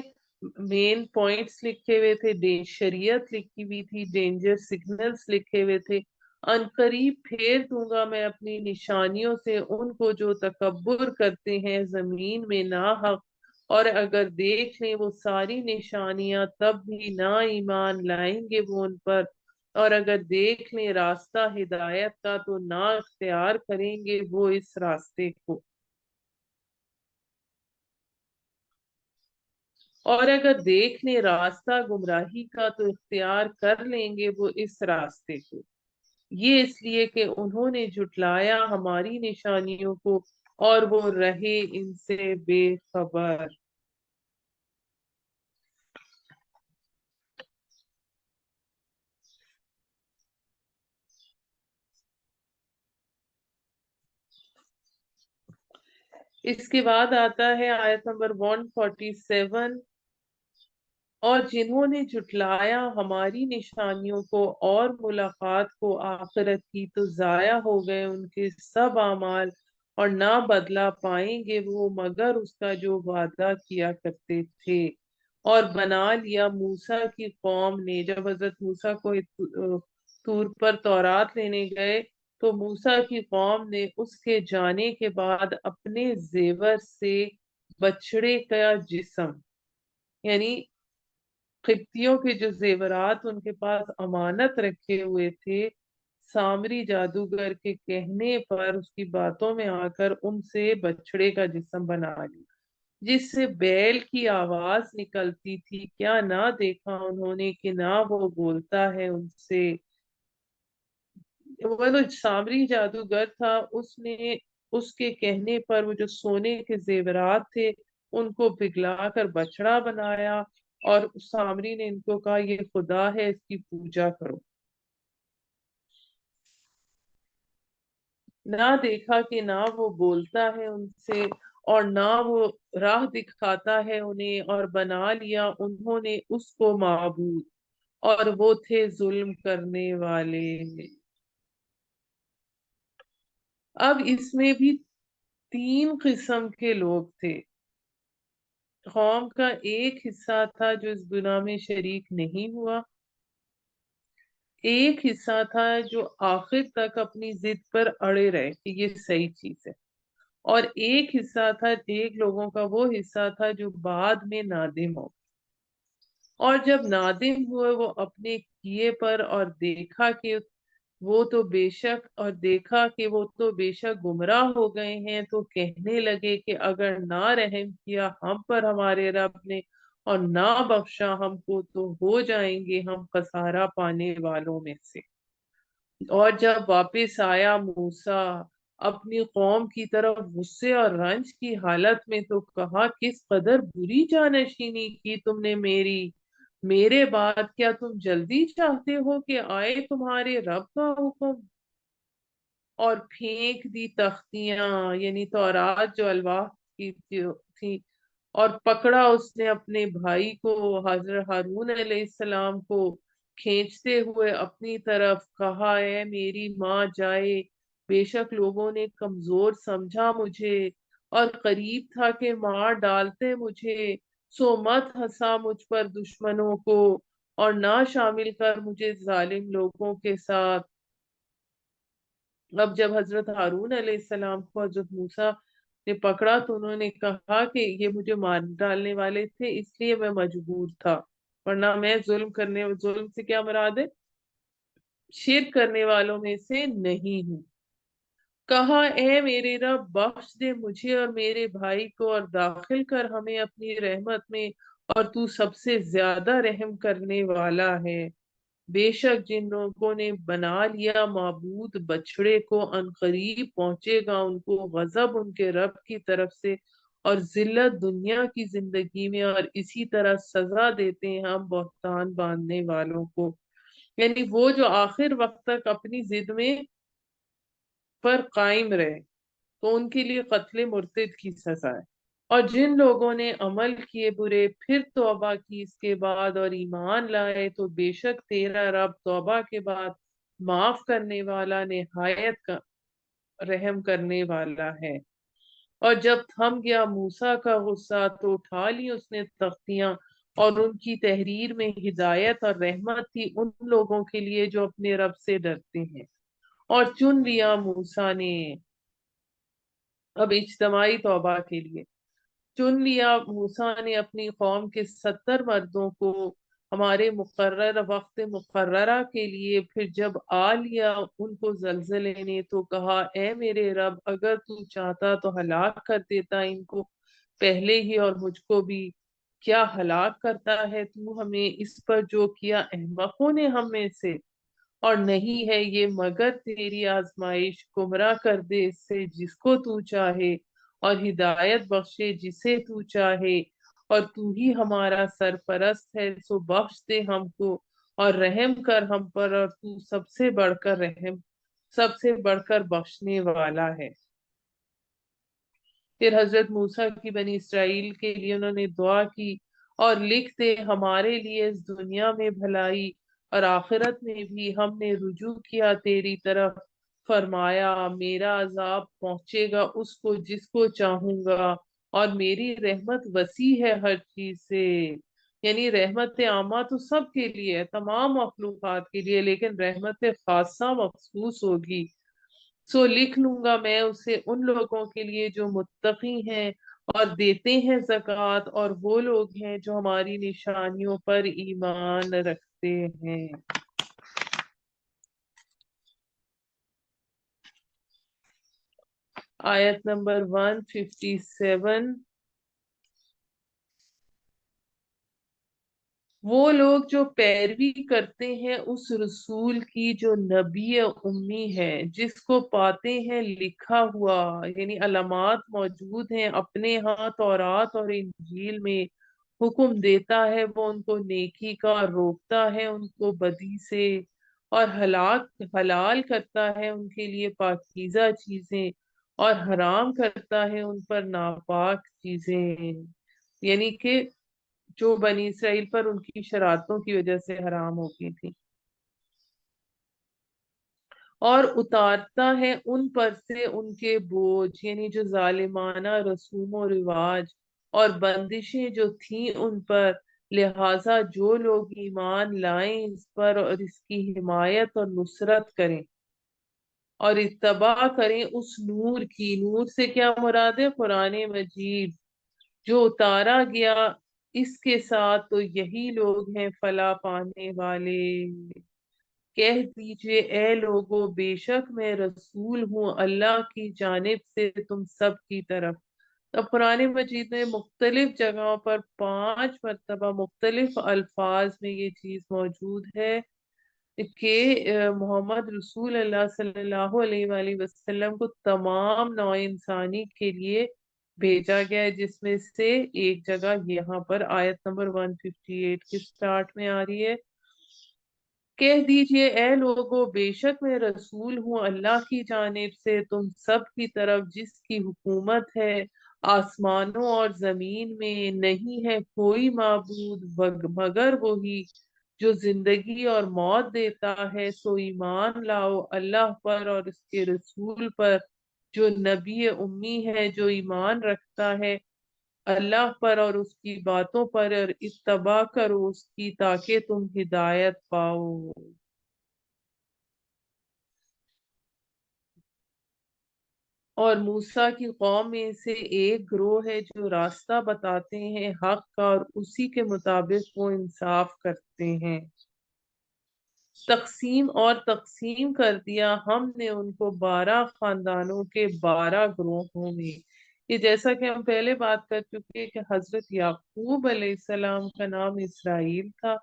مین پوائنٹس لکھے ہوئے تھے، شریعت لکھی ہوئی تھی، ڈینجر سگنلز لکھے ہوئے تھے، ان قریب پھیر دوں گا میں اپنی نشانیوں سے ان کو جو تکبر کرتے ہیں زمین میں ناحق، اور اگر دیکھ لیں وہ ساری نشانیاں تب بھی نہ ایمان لائیں گے وہ ان پر، اور اگر دیکھ لیں راستہ ہدایت کا تو نہ اختیار کریں گے وہ اس راستے کو، اور اگر دیکھ لیں راستہ گمراہی کا تو اختیار کر لیں گے وہ اس راستے کو، یہ اس لیے کہ انہوں نے جھٹلایا ہماری نشانیوں کو اور وہ رہے ان سے بے خبر۔ اس کے بعد آتا ہے آیت نمبر 147، اور جنہوں نے جھٹلایا ہماری نشانیوں کو اور ملاقات کو آخرت کی، تو ضائع ہو گئے ان کے سب اعمال، اور نہ بدلا پائیں گے وہ مگر اس کا جو وعدہ کیا کرتے تھے۔ اور بنا لیا موسیٰ کی قوم نے، جب حضرت موسیٰ کو طور پر تورات لینے گئے، تو موسیٰ کی قوم نے اس کے جانے کے بعد اپنے زیور سے بچڑے کا جسم، یعنی قبطیوں کے جو زیورات ان کے پاس امانت رکھے ہوئے تھے، سامری جادوگر کے کہنے پر اس کی باتوں میں آ کر ان سے بچڑے کا جسم بنا لی، جس سے بیل کی آواز نکلتی تھی۔ کیا نہ دیکھا انہوں نے کہ نہ وہ بولتا ہے ان سے؟ وہ جو سامری جادوگر تھا، اس نے اس کے کہنے پر وہ جو سونے کے زیورات تھے ان کو پگھلا کر بچڑا بنایا، اور سامری نے ان کو کہا یہ خدا ہے، اس کی پوجا کرو۔ نہ دیکھا کہ نہ وہ بولتا ہے ان سے، اور نہ وہ راہ دکھاتا ہے انہیں، اور بنا لیا انہوں نے اس کو معبود، اور وہ تھے ظلم کرنے والے۔ اب اس میں بھی 3 قسم کے لوگ تھے۔ قوم کا ایک حصہ تھا جو اس گناہ میں شریک نہیں ہوا، ایک حصہ تھا جو آخر تک اپنی ضد پر اڑے رہے کہ یہ صحیح چیز ہے، اور ایک حصہ تھا، ایک لوگوں کا وہ حصہ تھا جو بعد میں نادم ہو، اور جب نادم ہوئے وہ اپنے کیے پر، اور دیکھا کہ وہ تو بے شک گمراہ ہو گئے ہیں، تو کہنے لگے کہ اگر نہ رحم کیا ہم پر ہمارے رب نے، اور نہ بخشا ہم کو، تو ہو جائیں گے ہم خسارہ پانے والوں میں سے۔ اور جب واپس آیا موسیٰ اپنی قوم کی طرف غصے اور رنج کی حالت میں، تو کہا کس قدر بری جانشینی کی تم نے میرے بعد، کیا تم جلدی چاہتے ہو کہ آئے تمہارے رب کا حکم؟ اور پھینک دی تختیاں، یعنی تورات جو الواح کی تھی، اور پکڑا اس نے اپنے بھائی کو حضرت ہارون علیہ السلام کو کھینچتے ہوئے اپنی طرف، کہا اے میری ماں جائے، بے شک لوگوں نے کمزور سمجھا مجھے، اور قریب تھا کہ مار ڈالتے مجھے، سو مت ہنسا مجھ پر دشمنوں کو، اور نہ شامل کر مجھے ظالم لوگوں کے ساتھ۔ اب جب حضرت ہارون علیہ السلام کو حضرت موسیٰ نے پکڑا، تو انہوں نے کہا کہ یہ مجھے مار ڈالنے والے تھے، اس لیے میں مجبور تھا، ورنہ میں ظلم سے کیا مراد ہے؟ شرک کرنے والوں میں سے نہیں ہوں۔ کہا اے میرے رب، بخش دے مجھے اور میرے بھائی کو، اور داخل کر ہمیں اپنی رحمت میں، اور تو سب سے زیادہ رحم کرنے والا ہے۔ بے شک جن لوگوں نے بنا لیا معبود بچڑے کو، عنقریب پہنچے گا ان کو غضب ان کے رب کی طرف سے، اور ذلت دنیا کی زندگی میں، اور اسی طرح سزا دیتے ہیں ہم بہتان باندھنے والوں کو، یعنی وہ جو آخر وقت تک اپنی ضد میں پر قائم رہے، تو ان کے لیے قتل مرتد کی سزا ہے۔ اور جن لوگوں نے عمل کیے برے پھر توبہ کی اس کے بعد، اور ایمان لائے، تو بے شک تیرا رب توبہ کے بعد معاف کرنے والا، نہایت کا رحم کرنے والا ہے۔ اور جب تھم گیا موسیٰ کا غصہ، تو اٹھا لی اس نے تختیاں، اور ان کی تحریر میں ہدایت اور رحمت تھی ان لوگوں کے لیے جو اپنے رب سے ڈرتے ہیں۔ اور چن لیا موسیٰ نے، اب اجتماعی توبہ کے لیے چن لیا موسیٰ نے اپنی قوم کے 70 مردوں کو ہمارے مقرر وقت مقررہ کے لیے، پھر جب آ لیا ان کو زلزلے نے، تو کہا اے میرے رب، اگر تو چاہتا تو ہلاک کر دیتا ان کو پہلے ہی، اور مجھ کو بھی۔ کیا ہلاک کرتا ہے تو ہمیں اس پر جو کیا احمقوں نے ہم میں سے؟ اور نہیں ہے یہ مگر تیری آزمائش، گمراہ کر دے اس سے جس کو تو چاہے، اور ہدایت بخشے جسے تو چاہے، اور تو ہی ہمارا سرپرست ہے، سو بخش دے ہم کو اور رحم کر ہم پر، اور تو سب سے بڑھ کر بخشنے والا ہے۔ پھر حضرت موسیٰ کی بنی اسرائیل کے لیے انہوں نے دعا کی، اور لکھ دے ہمارے لیے اس دنیا میں بھلائی اور آخرت میں بھی، ہم نے رجوع کیا تیری طرف، فرمایا میرا عذاب پہنچے گا اس کو جس کو چاہوں گا، اور میری رحمت وسیع ہے ہر چیز سے۔ یعنی رحمت عامہ تو سب کے لیے ہے، تمام مخلوقات کے لیے، لیکن رحمت خاصہ مخصوص ہوگی۔ سو لکھ لوں گا میں اسے ان لوگوں کے لیے جو متقی ہیں اور دیتے ہیں زکوٰۃ، اور وہ لوگ ہیں جو ہماری نشانیوں پر ایمان رکھتے ہیں۔ آیت نمبر 157۔ وہ لوگ جو پیروی کرتے ہیں اس رسول کی جو نبی امی ہے، جس کو پاتے ہیں لکھا ہوا، یعنی علامات موجود ہیں اپنے ہاں تورات اور انجیل میں، حکم دیتا ہے وہ ان کو نیکی کا، روکتا ہے ان کو بدی سے، اور حلال کرتا ہے ان کے لیے پاکیزہ چیزیں، اور حرام کرتا ہے ان پر ناپاک چیزیں، یعنی کہ جو بنی اسرائیل پر ان کی شرارتوں کی وجہ سے حرام ہو گئی تھی، اور اتارتا ہے ان پر سے ان کے بوجھ، یعنی جو ظالمانہ رسوم و رواج اور بندشیں جو تھیں ان پر، لہذا جو لوگ ایمان لائیں اس پر اور اس کی حمایت اور نصرت کریں اور اتباع کریں اس نور کی، نور سے کیا مراد ہے؟ قرآن مجید جو اتارا گیا اس کے ساتھ، تو یہی لوگ ہیں فلاح پانے والے۔ کہہ دیجئے اے لوگو بے شک میں رسول ہوں اللہ کی جانب سے تم سب کی طرف۔ اب قرآن مجید میں مختلف جگہوں پر 5 مرتبہ مختلف الفاظ میں یہ چیز موجود ہے کہ محمد رسول اللہ صلی اللہ علیہ وآلہ وسلم کو تمام نوع انسانی کے لیے بھیجا گیا ہے، جس میں سے ایک جگہ یہاں پر آیت نمبر 158 کے سٹارٹ میں آ رہی ہے، کہہ دیجئے اے لوگو بے شک میں رسول ہوں اللہ کی جانب سے تم سب کی طرف، جس کی حکومت ہے آسمانوں اور زمین میں، نہیں ہے کوئی معبود مگر وہی جو زندگی اور موت دیتا ہے، سو ایمان لاؤ اللہ پر اور اس کے رسول پر جو نبی امی ہے، جو ایمان رکھتا ہے اللہ پر اور اس کی باتوں پر، اور اتباع کرو اس کی تاکہ تم ہدایت پاؤ۔ اور موسیٰ کی قوم میں سے ایک گروہ ہے جو راستہ بتاتے ہیں حق کا، اور اسی کے مطابق وہ انصاف کرتے ہیں۔ تقسیم کر دیا ہم نے ان کو 12 خاندانوں کے 12 گروہوں میں۔ یہ جیسا کہ ہم پہلے بات کر چکے ہیں کہ حضرت یعقوب علیہ السلام کا نام اسرائیل تھا،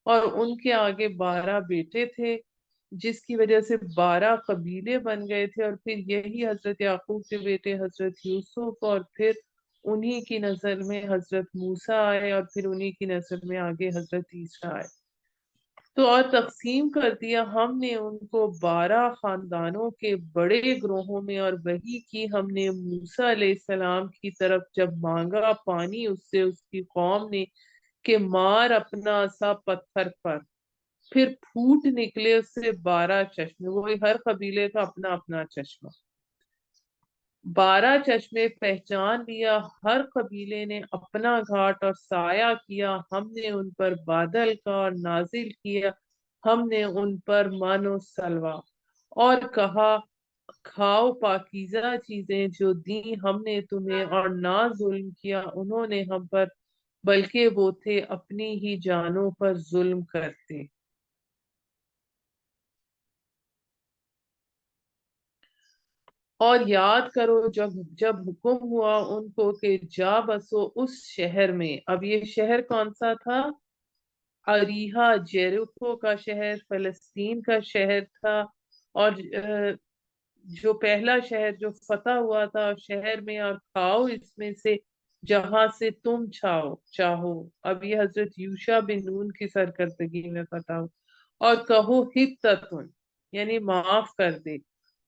اور ان کے آگے 12 بیٹے تھے، جس کی وجہ سے 12 قبیلے بن گئے تھے، اور پھر یہی حضرت یعقوب کے بیٹے حضرت یوسف، اور پھر انہی کی نسل میں حضرت موسیٰ آئے، اور پھر انہی کی نسل میں آگے حضرت عیسیٰ آئے۔ تو اور تقسیم کر دیا ہم نے ان کو 12 خاندانوں کے بڑے گروہوں میں، اور وہی کی ہم نے موسیٰ علیہ السلام کی طرف جب مانگا پانی اس سے اس کی قوم نے کہ مار اپنا عصا پتھر پر، پھر پھوٹ نکلے اس سے 12 چشمے، وہی ہر قبیلے کا اپنا اپنا چشمہ، 12 چشمے پہچان لیا ہر قبیلے نے اپنا گھاٹ، اور سایہ کیا ہم نے ان پر بادل کا، اور نازل کیا ہم نے ان پر من و سلوہ، اور کہا کھاؤ پاکیزہ چیزیں جو دیں ہم نے تمہیں، اور نہ ظلم کیا انہوں نے ہم پر، بلکہ وہ تھے اپنی ہی جانوں پر ظلم کرتے۔ اور یاد کرو جب جب حکم ہوا ان کو کہ جا بسو اس شہر میں، اب یہ شہر کون سا تھا؟ اریحا، جیریکو کا شہر، فلسطین کا شہر تھا، اور جو پہلا شہر جو فتح ہوا تھا شہر میں، اور کھاؤ اس میں سے جہاں سے تم چاہو، اب یہ حضرت یوشع بن نون کی سرکردگی میں فتح ہو، اور کہو حتتن، یعنی معاف کر دے،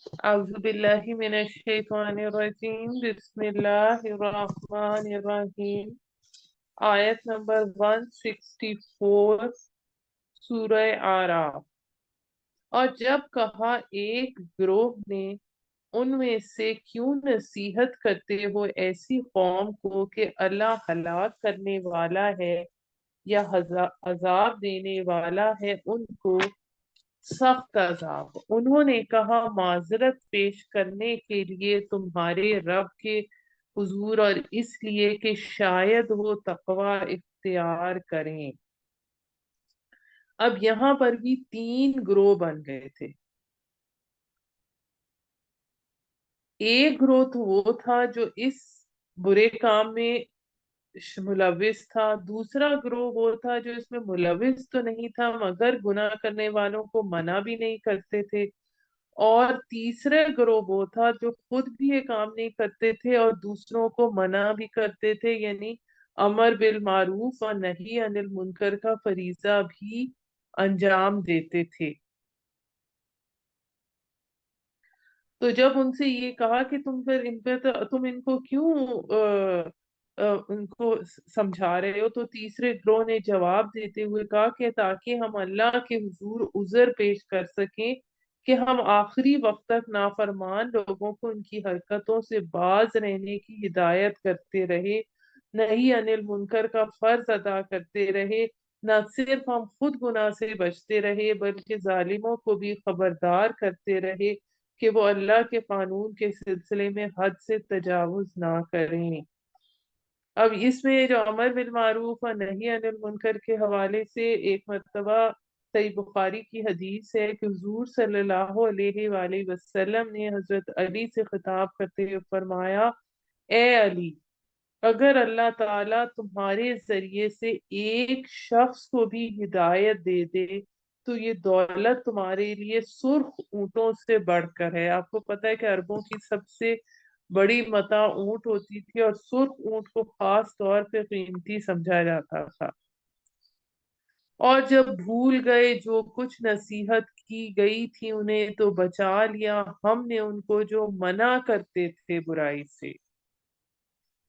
اعوذ باللہ من الشیطان الرجیم، بسم اللہ الرحمن الرحیم۔ آیت نمبر 164، سورہ آراف۔ اور جب کہا ایک گروہ نے ان میں سے کیوں نصیحت کرتے ہو ایسی قوم کو کہ اللہ ہلاک کرنے والا ہے یا عذاب دینے والا ہے ان کو سخت عذاب۔ انہوں نے کہا معذرت پیش کرنے کے لیے تمہارے رب کے حضور، اور اس لیے کہ شاید وہ تقوی اختیار کریں۔ اب یہاں پر بھی 3 گروہ بن گئے تھے۔ ایک گروہ تو وہ تھا جو اس برے کام میں ملوث تھا، دوسرا گروہ وہ تھا جو اس میں ملوث تو نہیں تھا مگر گناہ کرنے والوں کو منع بھی نہیں کرتے تھے، اور تیسرے گروہ وہ تھا جو خود بھی یہ کام نہیں کرتے تھے اور دوسروں کو منع بھی کرتے تھے، یعنی امر بالمعروف اور نہی عن المنکر کا فریضہ بھی انجام دیتے تھے۔ تو جب ان سے یہ کہا کہ تم پھر تم ان کو کیوں ان کو سمجھا رہے ہو، تو تیسرے گروہ نے جواب دیتے ہوئے کہا کہ تاکہ ہم اللہ کے حضور عذر پیش کر سکیں کہ ہم آخری وقت تک نافرمان لوگوں کو ان کی حرکتوں سے باز رہنے کی ہدایت کرتے رہے، نہی عن المنکر کا فرض ادا کرتے رہے، نہ صرف ہم خود گناہ سے بچتے رہے بلکہ ظالموں کو بھی خبردار کرتے رہے کہ وہ اللہ کے قانون کے سلسلے میں حد سے تجاوز نہ کریں۔ اب اس میں جو امر بالمعروف اور نہی عن المنکر کے حوالے سے ایک مرتبہ صحیح بخاری کی حدیث ہے کہ حضور صلی اللہ علیہ وآلہ وسلم نے حضرت علی سے خطاب کرتے ہوئے فرمایا، اے علی، اگر اللہ تعالیٰ تمہارے ذریعے سے ایک شخص کو بھی ہدایت دے دے تو یہ دولت تمہارے لیے سرخ اونٹوں سے بڑھ کر ہے۔ آپ کو پتہ ہے کہ عربوں کی سب سے بڑی متاع اونٹ ہوتی تھی، اور سرخ اونٹ کو خاص طور پہ قیمتی سمجھا جاتا تھا۔ اور جب بھول گئے جو کچھ نصیحت کی گئی تھی انہیں تو بچا لیا ہم نے ان کو جو منع کرتے تھے برائی سے،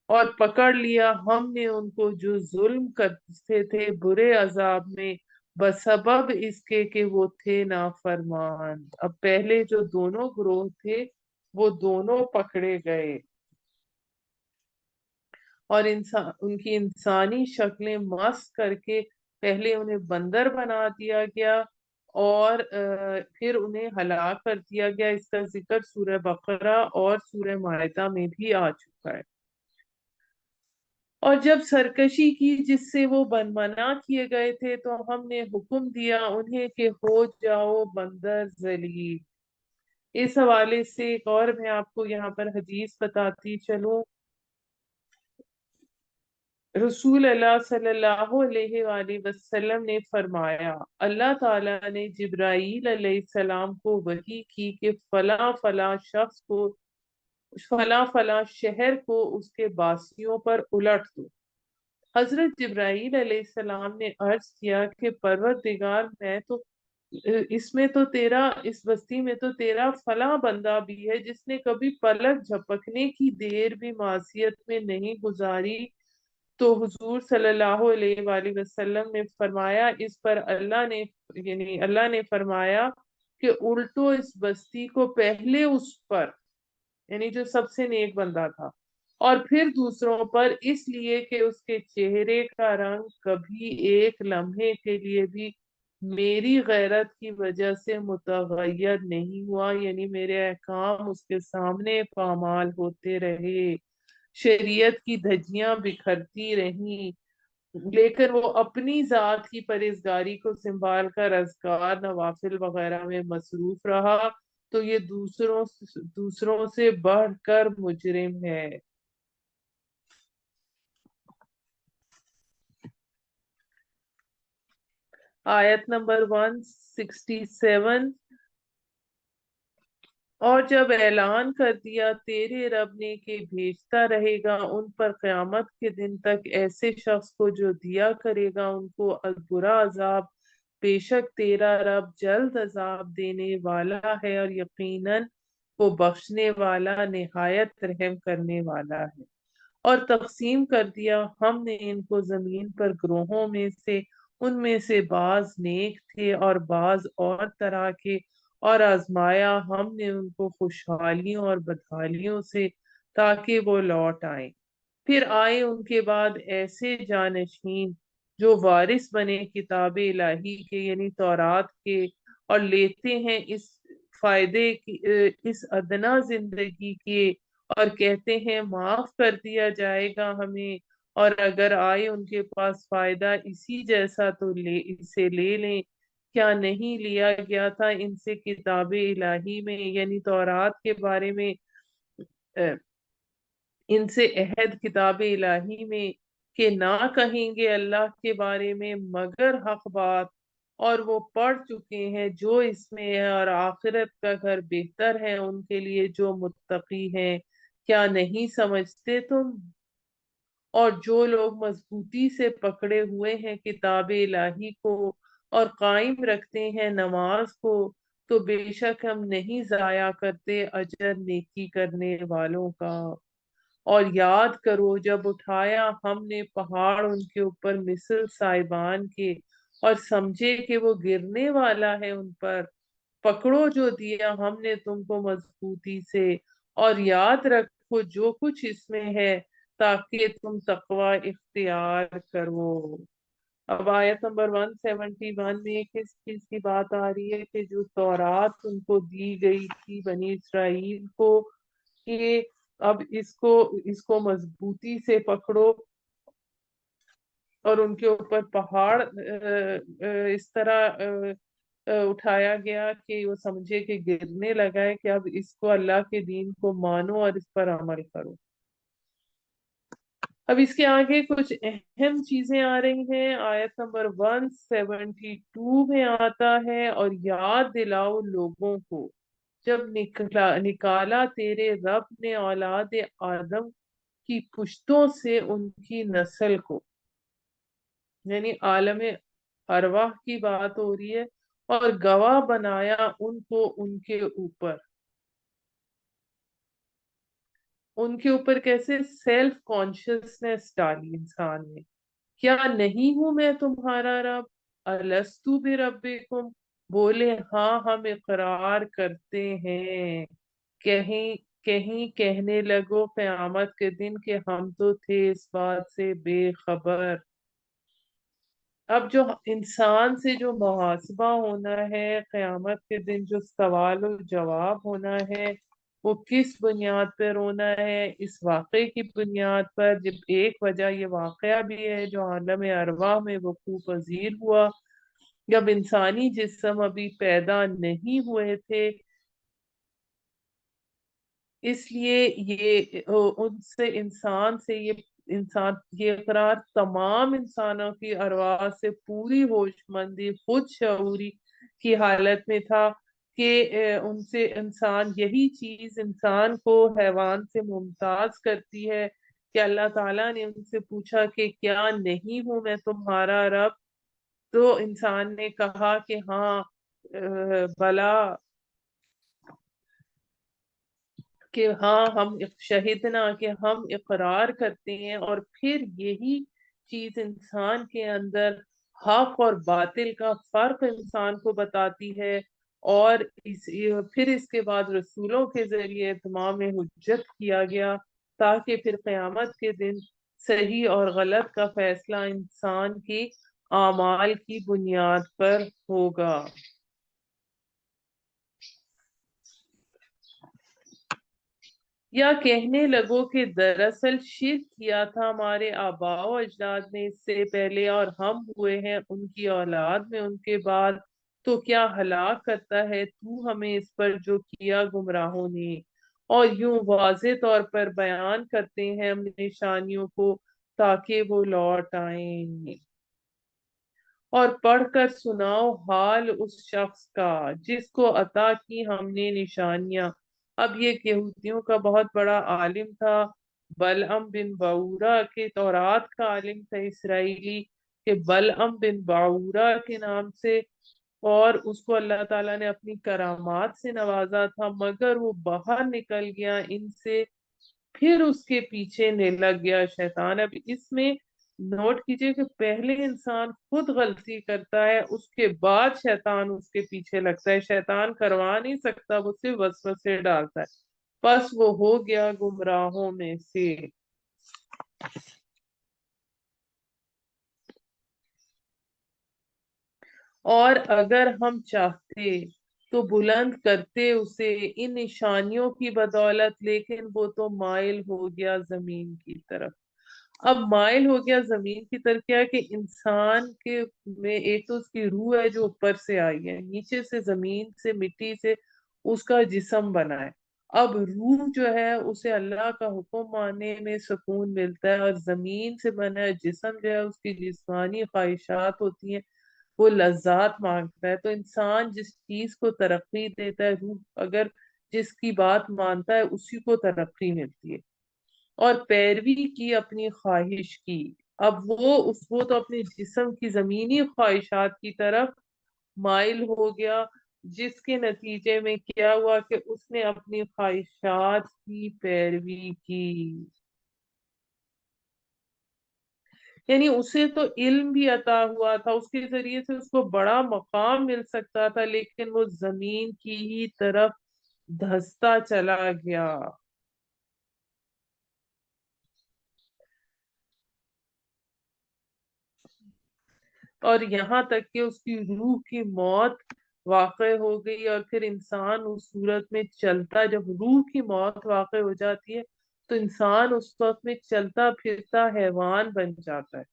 اور پکڑ لیا ہم نے ان کو جو ظلم کرتے تھے برے عذاب میں بسبب اس کے کہ وہ تھے نافرمان۔ اب پہلے جو دونوں گروہ تھے وہ دونوں پکڑے گئے، اور ان کی انسانی شکلیں مسخ کر کے پہلے انہیں بندر بنا دیا گیا اور پھر انہیں ہلاک کر دیا گیا۔ اس کا ذکر سورہ بقرہ اور سورہ مائدہ میں بھی آ چکا ہے۔ اور جب سرکشی کی جس سے وہ منع کیے گئے تھے تو ہم نے حکم دیا انہیں کہ ہو جاؤ بندر ذلیل۔ اس حوالے سے ایک اور میں آپ کو یہاں پر حدیث بتاتی چلوں۔ رسول اللہ صلی اللہ علیہ وآلہ وسلم نے فرمایا، اللہ تعالیٰ نے جبرائیل علیہ السلام کو وحی کی کہ فلاں فلاں شخص کو فلاں فلاں شہر کو اس کے باسیوں پر الٹ دو۔ حضرت جبرائیل علیہ السلام نے عرض کیا کہ پروردگار، میں تو اس میں تو تیرا اس بستی میں تو تیرا فلاں بندہ بھی ہے جس نے کبھی پلک جھپکنے کی دیر بھی معصیت میں نہیں گزاری۔ تو حضور صلی اللہ علیہ وآلہ وسلم نے فرمایا اس پر اللہ نے فرمایا کہ الٹو اس بستی کو، پہلے اس پر یعنی جو سب سے نیک بندہ تھا، اور پھر دوسروں پر، اس لیے کہ اس کے چہرے کا رنگ کبھی ایک لمحے کے لیے بھی میری غیرت کی وجہ سے متغیر نہیں ہوا، یعنی میرے احکام اس کے سامنے پامال ہوتے رہے، شریعت کی دھجیاں بکھرتی رہیں، لیکن وہ اپنی ذات کی پرہیزگاری کو سنبھال کر اذکار نوافل وغیرہ میں مصروف رہا، تو یہ دوسروں سے بڑھ کر مجرم ہے۔ آیت نمبر 167۔ اور جب اعلان کر دیا تیرے رب نے کہ بھیجتا رہے گا ان پر قیامت کے دن تک ایسے شخص کو جو دیا کرے گا ان کو برا عذاب، بے شک تیرا رب جلد عذاب دینے والا ہے، اور یقیناً وہ بخشنے والا نہایت رحم کرنے والا ہے۔ اور تقسیم کر دیا ہم نے ان کو زمین پر گروہوں میں سے، ان میں سے بعض نیک تھے اور بعض اور طرح کے، اور آزمایا ہم نے ان کو خوشحالیوں اور بدحالیوں سے تاکہ وہ لوٹ آئیں۔ پھر آئے ان کے بعد ایسے جانشین جو وارث بنے کتاب الہی کے یعنی تورات کے، اور لیتے ہیں اس فائدے کی اس ادنا زندگی کے، اور کہتے ہیں معاف کر دیا جائے گا ہمیں، اور اگر آئے ان کے پاس فائدہ اسی جیسا تو اسے لے لیں۔ کیا نہیں لیا گیا تھا ان سے کتاب الہی میں یعنی تورات کے بارے میں ان سے عہد کتاب الہی میں کہ نہ کہیں گے اللہ کے بارے میں مگر حق بات، اور وہ پڑھ چکے ہیں جو اس میں ہے، اور آخرت کا گھر بہتر ہے ان کے لیے جو متقی ہیں۔ کیا نہیں سمجھتے تم؟ اور جو لوگ مضبوطی سے پکڑے ہوئے ہیں کتاب الہی کو اور قائم رکھتے ہیں نماز کو، تو بے شک ہم نہیں ضائع کرتے اجر نیکی کرنے والوں کا۔ اور یاد کرو جب اٹھایا ہم نے پہاڑ ان کے اوپر مثل سائبان کے، اور سمجھے کہ وہ گرنے والا ہے ان پر، پکڑو جو دیا ہم نے تم کو مضبوطی سے، اور یاد رکھو جو کچھ اس میں ہے تاکہ تم تقوی اختیار کرو۔ اب آیت نمبر 171 میں کس چیز کی بات آ رہی ہے کہ جو تورات ان کو دی گئی تھی بنی اسرائیل کو، کہ اب اس کو مضبوطی سے پکڑو، اور ان کے اوپر پہاڑ اس طرح اٹھایا گیا کہ وہ سمجھے کہ گرنے لگا ہے، کہ اب اس کو اللہ کے دین کو مانو اور اس پر عمل کرو۔ اب اس کے آگے کچھ اہم چیزیں آ رہی ہیں۔ آیت نمبر 172 میں آتا ہے، اور یاد دلاؤ لوگوں کو جب نکالا تیرے رب نے اولاد آدم کی پشتوں سے ان کی نسل کو، یعنی عالم ارواح کی بات ہو رہی ہے، اور گواہ بنایا ان کو ان کے اوپر کیسے سیلف کانشیسنس ڈالی انسان نے۔ کیا نہیں ہوں میں تمہارا رب؟ الستو بربکم، بولے ہاں ہم اقرار کرتے ہیں۔ کہیں کہیں کہنے لگو قیامت کے دن کہ ہم تو تھے اس بات سے بے خبر۔ اب جو انسان سے جو محاسبہ ہونا ہے قیامت کے دن، جو سوال و جواب ہونا ہے، وہ کس بنیاد پر ہونا ہے؟ اس واقعے کی بنیاد پر، جب ایک وجہ یہ واقعہ بھی ہے جو عالم ارواح میں وقوع پذیر ہوا، جب انسانی جسم ابھی پیدا نہیں ہوئے تھے، اس لیے یہ انسان سے یہ اقرار تمام انسانوں کی ارواح سے پوری ہوش مندی خود شعوری کی حالت میں تھا، کہ ان سے یہی چیز انسان کو حیوان سے ممتاز کرتی ہے، کہ اللہ تعالیٰ نے ان سے پوچھا کہ کیا نہیں ہوں میں تمہارا رب؟ تو انسان نے کہا کہ ہاں بلا، کہ ہاں ہم شہدنا، کہ ہم اقرار کرتے ہیں۔ اور پھر یہی چیز انسان کے اندر حق اور باطل کا فرق انسان کو بتاتی ہے، اور پھر اس کے بعد رسولوں کے ذریعے اتمام حجت کیا گیا، تاکہ پھر قیامت کے دن صحیح اور غلط کا فیصلہ انسان کی اعمال کی بنیاد پر ہوگا۔ یا کہنے لگو کہ دراصل شرک کیا تھا ہمارے آباء و اجداد نے اس سے پہلے، اور ہم ہوئے ہیں ان کی اولاد میں ان کے بعد، تو کیا ہلاک کرتا ہے تو ہمیں اس پر جو کیا گمراہوں نے۔ اور یوں واضح طور پر بیان کرتے ہیں ہم نشانیوں کو تاکہ وہ لوٹ آئیں۔ اور پڑھ کر سناؤ حال اس شخص کا جس کو عطا کی ہم نے نشانیاں۔ اب یہ یہودیوں کا بہت بڑا عالم تھا، بلعم بن باورا کے تورات کا عالم تھا اسرائیلی، کہ بلعم بن باورا کے نام سے اور اس کو اللہ تعالیٰ نے اپنی کرامات سے نوازا تھا، مگر وہ باہر نکل گیا ان سے، پھر اس کے پیچھے لگ گیا شیطان۔ اب اس میں نوٹ کیجئے کہ پہلے انسان خود غلطی کرتا ہے، اس کے بعد شیطان اس کے پیچھے لگتا ہے۔ شیطان کروا نہیں سکتا، وہ صرف وسوسے ڈالتا ہے، بس وہ ہو گیا گمراہوں میں سے۔ اور اگر ہم چاہتے تو بلند کرتے اسے ان نشانیوں کی بدولت، لیکن وہ تو مائل ہو گیا زمین کی طرف۔ اب مائل ہو گیا زمین کی طرف کیا ہے کہ انسان کے میں ایک تو اس کی روح ہے جو اوپر سے آئی ہے، نیچے سے زمین سے مٹی سے اس کا جسم بنا ہے۔ اب روح جو ہے اسے اللہ کا حکم ماننے میں سکون ملتا ہے، اور زمین سے بنا ہے جسم جو ہے اس کی جسمانی خواہشات ہوتی ہیں، وہ لذات مانگتا ہے۔ تو انسان جس چیز کو ترقی دیتا ہے، روح اگر جس کی بات مانتا ہے اسی کو ترقی ملتی ہے، اور پیروی کی اپنی خواہش کی۔ اب وہ تو اپنے جسم کی زمینی خواہشات کی طرف مائل ہو گیا، جس کے نتیجے میں کیا ہوا کہ اس نے اپنی خواہشات کی پیروی کی۔ یعنی اسے تو علم بھی عطا ہوا تھا، اس کے ذریعے سے اس کو بڑا مقام مل سکتا تھا، لیکن وہ زمین کی ہی طرف دھستا چلا گیا۔ اور یہاں تک کہ اس کی روح کی موت واقع ہو گئی، اور پھر انسان اس صورت میں چلتا، جب روح کی موت واقع ہو جاتی ہے تو انسان اس وقت میں چلتا پھرتا حیوان بن جاتا ہے،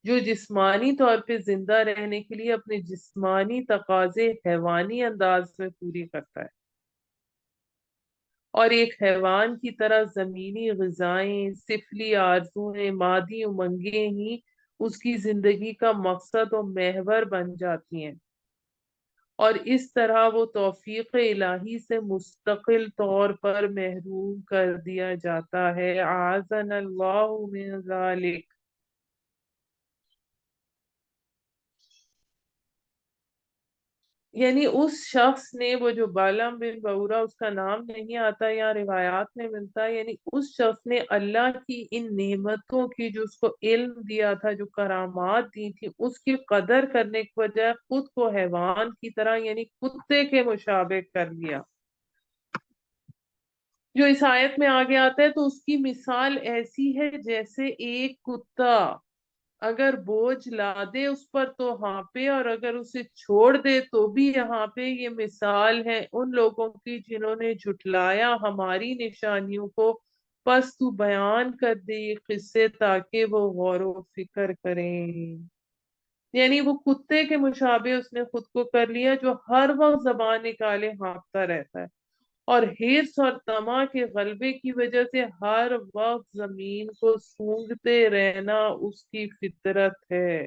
جو جسمانی طور پہ زندہ رہنے کے لیے اپنے جسمانی تقاضے حیوانی انداز میں پوری کرتا ہے، اور ایک حیوان کی طرح زمینی غذائیں، سفلی آرزوئیں، مادی امنگیں ہی اس کی زندگی کا مقصد و محور بن جاتی ہیں، اور اس طرح وہ توفیق الہی سے مستقل طور پر محروم کر دیا جاتا ہے۔ اعاذنا اللہ من ذالک۔ یعنی اس شخص نے، وہ جو بالم بن بورا، اس کا نام نہیں آتا یا روایات میں ملتا ہے، یعنی اس شخص نے اللہ کی ان نعمتوں کی، جو اس کو علم دیا تھا، جو کرامات دی تھی، اس کی قدر کرنے کی بجائے خود کو حیوان کی طرح یعنی کتے کے مشابہ کر لیا۔ جو اس آیت میں آگے آتا ہے تو اس کی مثال ایسی ہے جیسے ایک کتا اگر بوجھ لا دے اس پر تو ہانپے، اور اگر اسے چھوڑ دے تو بھی یہاں پہ۔ یہ مثال ہے ان لوگوں کی جنہوں نے جھٹلایا ہماری نشانیوں کو، پس تو بیان کر دے یہ قصے تاکہ وہ غور و فکر کریں۔ یعنی وہ کتے کے مشابہ اس نے خود کو کر لیا، جو ہر وقت زبان نکالے ہانپتا رہتا ہے، اور حرص اور طمع کے غلبے کی وجہ سے ہر وقت زمین کو سونگھتے رہنا اس کی فطرت ہے۔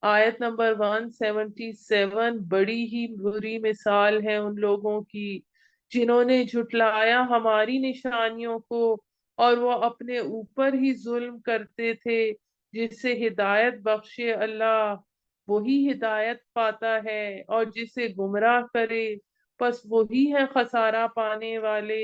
آیت نمبر 177 بڑی ہی بری مثال ہے ان لوگوں کی جنہوں نے جھٹلایا ہماری نشانیوں کو، اور وہ اپنے اوپر ہی ظلم کرتے تھے۔ جسے ہدایت بخشے اللہ وہی ہدایت پاتا ہے، اور جسے گمراہ کرے پس وہی ہے خسارہ پانے والے۔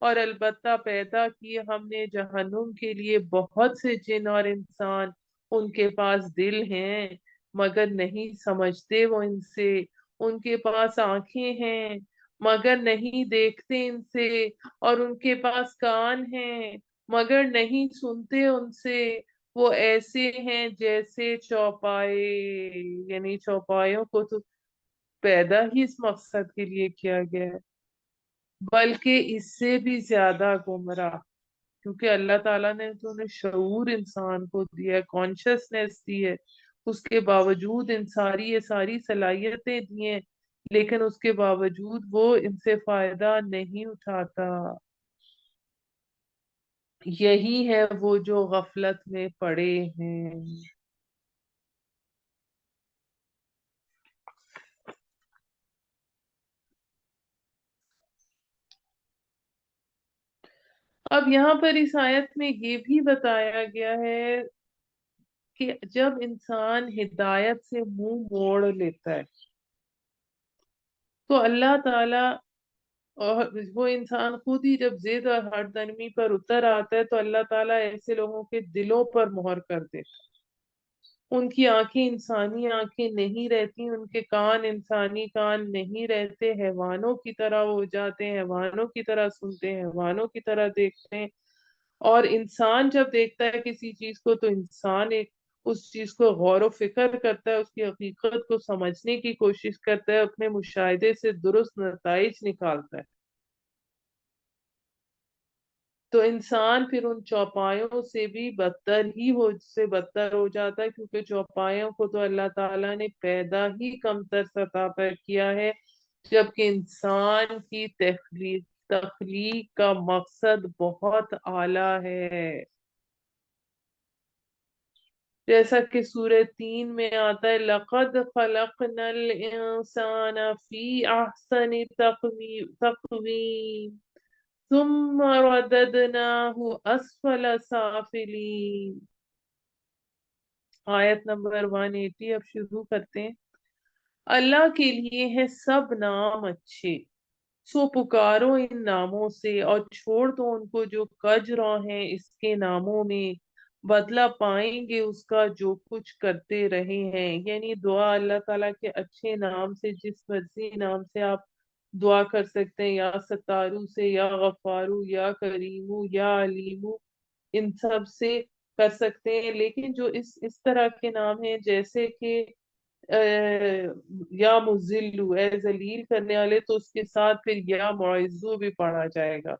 اور البتہ پیدا کیے ہم نے جہنم کے لیے بہت سے جن اور انسان، ان کے پاس دل ہیں مگر نہیں سمجھتے وہ ان سے، ان کے پاس آنکھیں ہیں مگر نہیں دیکھتے ان سے، اور ان کے پاس کان ہیں مگر نہیں سنتے ان سے۔ وہ ایسے ہیں جیسے چوپائے، یعنی چوپایوں کو تو پیدا ہی اس مقصد کے لیے کیا گیا ہے، بلکہ اس سے بھی زیادہ گمراہ، کیونکہ اللہ تعالیٰ نے تو انہیں شعور انسان کو دیا ہے، کانشسنیس دی ہے، اس کے باوجود ان ساری یہ ساری صلاحیتیں دی ہیں، لیکن اس کے باوجود وہ ان سے فائدہ نہیں اٹھاتا۔ یہی ہے وہ جو غفلت میں پڑے ہیں۔ اب یہاں پر اس آیت میں یہ بھی بتایا گیا ہے کہ جب انسان ہدایت سے منہ موڑ لیتا ہے تو اللہ تعالی، اور وہ انسان خود ہی جب ضد اور ہٹ درمی پر اتر آتا ہے تو اللہ تعالیٰ ایسے لوگوں کے دلوں پر مہر کر دیتا ہے۔ ان کی آنکھیں انسانی آنکھیں نہیں رہتی، ان کے کان انسانی کان نہیں رہتے، حیوانوں کی طرح وہ ہو جاتے ہیں، حیوانوں کی طرح سنتے ہیں، حیوانوں کی طرح دیکھتے ہیں۔ اور انسان جب دیکھتا ہے کسی چیز کو تو انسان ایک اس چیز کو غور و فکر کرتا ہے، اس کی حقیقت کو سمجھنے کی کوشش کرتا ہے، اپنے مشاہدے سے درست نتائج نکالتا ہے۔ تو انسان پھر ان چوپایوں سے بھی بدتر ہو جاتا ہے، کیونکہ چوپایوں کو تو اللہ تعالیٰ نے پیدا ہی کمتر سطح پر کیا ہے، جبکہ انسان کی تخلیق کا مقصد بہت اعلیٰ ہے۔ جیسا کہ سورہ 3 میں آتا ہے لَقَدْ خَلَقْنَا الْإِنسَانَ فِي أَحْسَنِ تَقْوِيمٍ ثم رددناه اسفل سافلین۔ آیت نمبر 180 اب شروع کرتے ہیں۔ اللہ کے لیے ہے سب نام اچھے، سو پکارو ان ناموں سے اور چھوڑ دو ان کو جو کج رو ہیں اس کے ناموں میں، بدلہ پائیں گے اس کا جو کچھ کرتے رہے ہیں۔ یعنی دعا اللہ تعالیٰ کے اچھے نام سے، جس مرضی نام سے آپ دعا کر سکتے ہیں، یا ستارو سے، یا غفارو، یا کریمو، یا علیمو، ان سب سے کر سکتے ہیں۔ لیکن جو اس طرح کے نام ہیں جیسے کہ یا مذلو، اے ذلیل کرنے والے، تو اس کے ساتھ پھر یا معزو بھی پڑھا جائے گا۔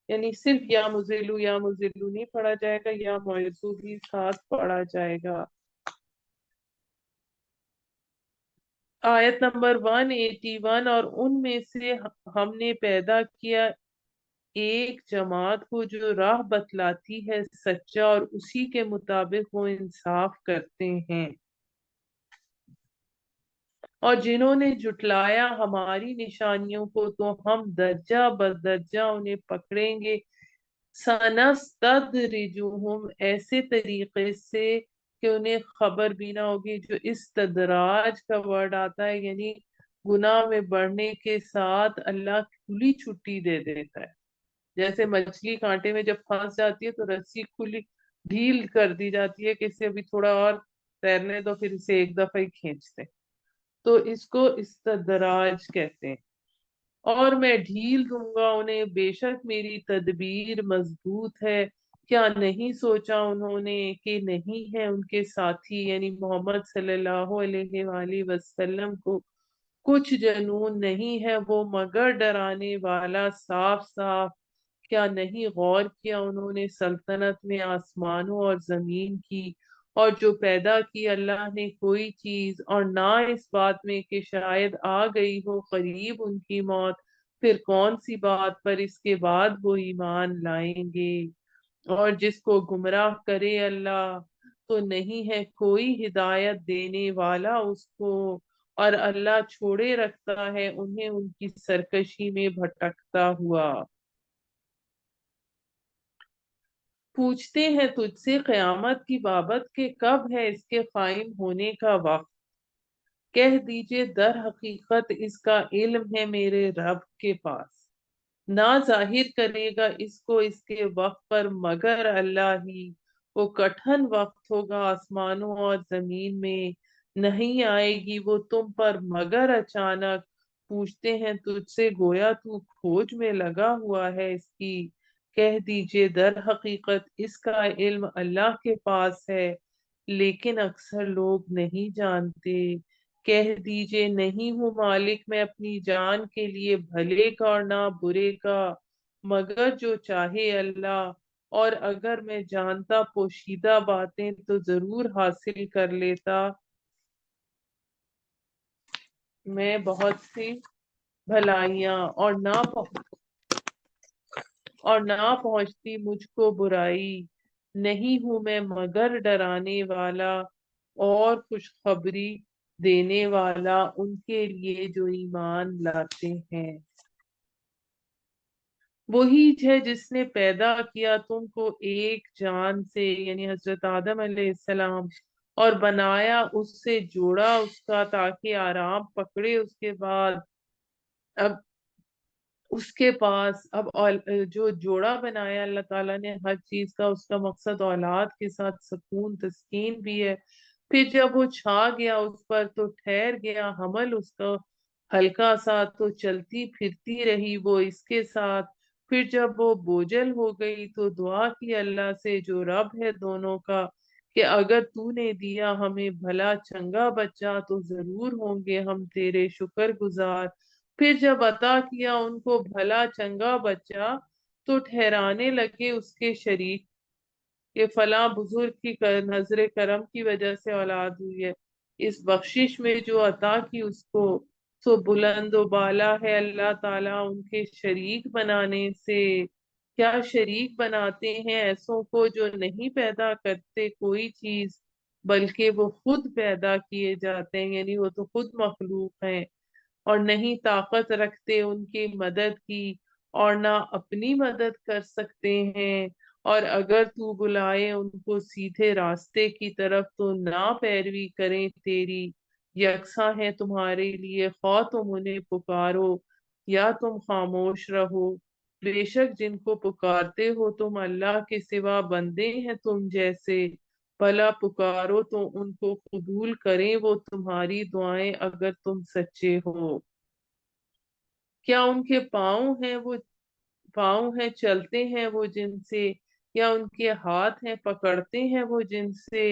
یعنی صرف یا مذلو نہیں پڑھا جائے گا، یا معزو بھی ساتھ پڑھا جائے گا۔ آیت نمبر 181 اور ان میں سے ہم نے پیدا کیا ایک جماعت کو جو راہ بتلاتی ہے سچا، اور اسی کے مطابق وہ انصاف کرتے ہیں، اور جنہوں نے جھٹلایا ہماری نشانیوں کو تو ہم درجہ بدرجہ انہیں پکڑیں گے۔ سنستدرجہم، ایسے طریقے سے کہ انہیں خبر بھی نہ ہوگی۔ جو استدراج کا ورڈ آتا ہے یعنی گناہ میں بڑھنے کے ساتھ اللہ کھلی چھٹی دے دیتا ہے۔ جیسے مچھلی کانٹے میں جب پھنس جاتی ہے تو رسی کھلی ڈھیل کر دی جاتی ہے کہ اسے ابھی تھوڑا اور تیرنے دو، پھر اسے ایک دفعہ ہی کھینچتے، تو اس کو استدراج کہتے ہیں۔ اور میں ڈھیل دوں گا انہیں، بے شک میری تدبیر مضبوط ہے۔ کیا نہیں سوچا انہوں نے کہ نہیں ہے ان کے ساتھی یعنی محمد صلی اللہ علیہ وآلہ وسلم کو کچھ جنون نہیں ہے وہ مگر ڈرانے والا صاف صاف۔ کیا نہیں غور کیا انہوں نے سلطنت میں آسمانوں اور زمین کی، اور جو پیدا کی اللہ نے کوئی چیز، اور نہ اس بات میں کہ شاید آ گئی ہو قریب ان کی موت، پھر کون سی بات پر اس کے بعد وہ ایمان لائیں گے۔ اور جس کو گمراہ کرے اللہ تو نہیں ہے کوئی ہدایت دینے والا اس کو، اور اللہ چھوڑے رکھتا ہے انہیں ان کی سرکشی میں بھٹکتا ہوا۔ پوچھتے ہیں تجھ سے قیامت کی بابت کہ کب ہے اس کے قائم ہونے کا وقت، کہہ دیجئے در حقیقت اس کا علم ہے میرے رب کے پاس، نہ ظاہر کرے گا اس کو اس کے وقت پر مگر اللہ ہی۔ وہ کٹھن وقت ہوگا آسمانوں اور زمین میں، نہیں آئے گی وہ تم پر مگر اچانک۔ پوچھتے ہیں تجھ سے گویا تو کھوج میں لگا ہوا ہے اس کی، کہہ دیجئے در حقیقت اس کا علم اللہ کے پاس ہے، لیکن اکثر لوگ نہیں جانتے۔ کہہ دیجئے نہیں ہوں مالک میں اپنی جان کے لیے بھلے کا اور نہ برے کا، مگر جو چاہے اللہ، اور اگر میں جانتا پوشیدہ باتیں تو ضرور حاصل کر لیتا میں بہت سی بھلائیاں، اور نہ پہنچتی مجھ کو برائی۔ نہیں ہوں میں مگر ڈرانے والا اور خوشخبری دینے والا ان کے لیے جو ایمان لاتے ہیں۔ وہی ہے جس نے پیدا کیا تم کو ایک جان سے، یعنی حضرت آدم علیہ السلام، اور بنایا اس سے جوڑا اس کا تاکہ آرام پکڑے اس کے بعد۔ اب اس کے پاس اب جو جوڑا بنایا اللہ تعالیٰ نے ہر چیز کا، اس کا مقصد اولاد کے ساتھ سکون تسکین بھی ہے۔ پھر جب وہ چھا گیا اس پر تو ٹھہر گیا حمل اس کا ہلکا سا، تو چلتی پھرتی رہی وہ اس کے ساتھ۔ پھر جب وہ بوجھل ہو گئی تو دعا کی اللہ سے جو رب ہے دونوں کا، کہ اگر تو نے دیا ہمیں بھلا چنگا بچہ تو ضرور ہوں گے ہم تیرے شکر گزار۔ پھر جب عطا کیا ان کو بھلا چنگا بچہ تو ٹھہرانے لگے اس کے شریک، کہ فلاں بزرگ کی نظر کرم کی وجہ سے اولاد ہوئی ہے۔ اس بخشش میں جو عطا کی اس کو تو بلند و بالا ہے اللہ تعالیٰ ان کے شریک بنانے سے۔ کیا شریک بناتے ہیں ایسوں کو جو نہیں پیدا کرتے کوئی چیز، بلکہ وہ خود پیدا کیے جاتے ہیں، یعنی وہ تو خود مخلوق ہیں، اور نہیں طاقت رکھتے ان کی مدد کی، اور نہ اپنی مدد کر سکتے ہیں۔ اور اگر تو بلائے ان کو سیدھے راستے کی طرف تو نہ پیروی کریں تیری، یکساں ہے تمہارے لیے خواہ تم انہیں پکارو یا تم خاموش رہو۔ بے شک جن کو پکارتے ہو تم اللہ کے سوا بندے ہیں تم جیسے، بھلا پکارو تو ان کو قبول کریں وہ تمہاری دعائیں اگر تم سچے ہو۔ کیا ان کے پاؤں ہیں چلتے ہیں وہ جن سے، یا ان کے ہاتھ ہیں پکڑتے ہیں وہ جن سے،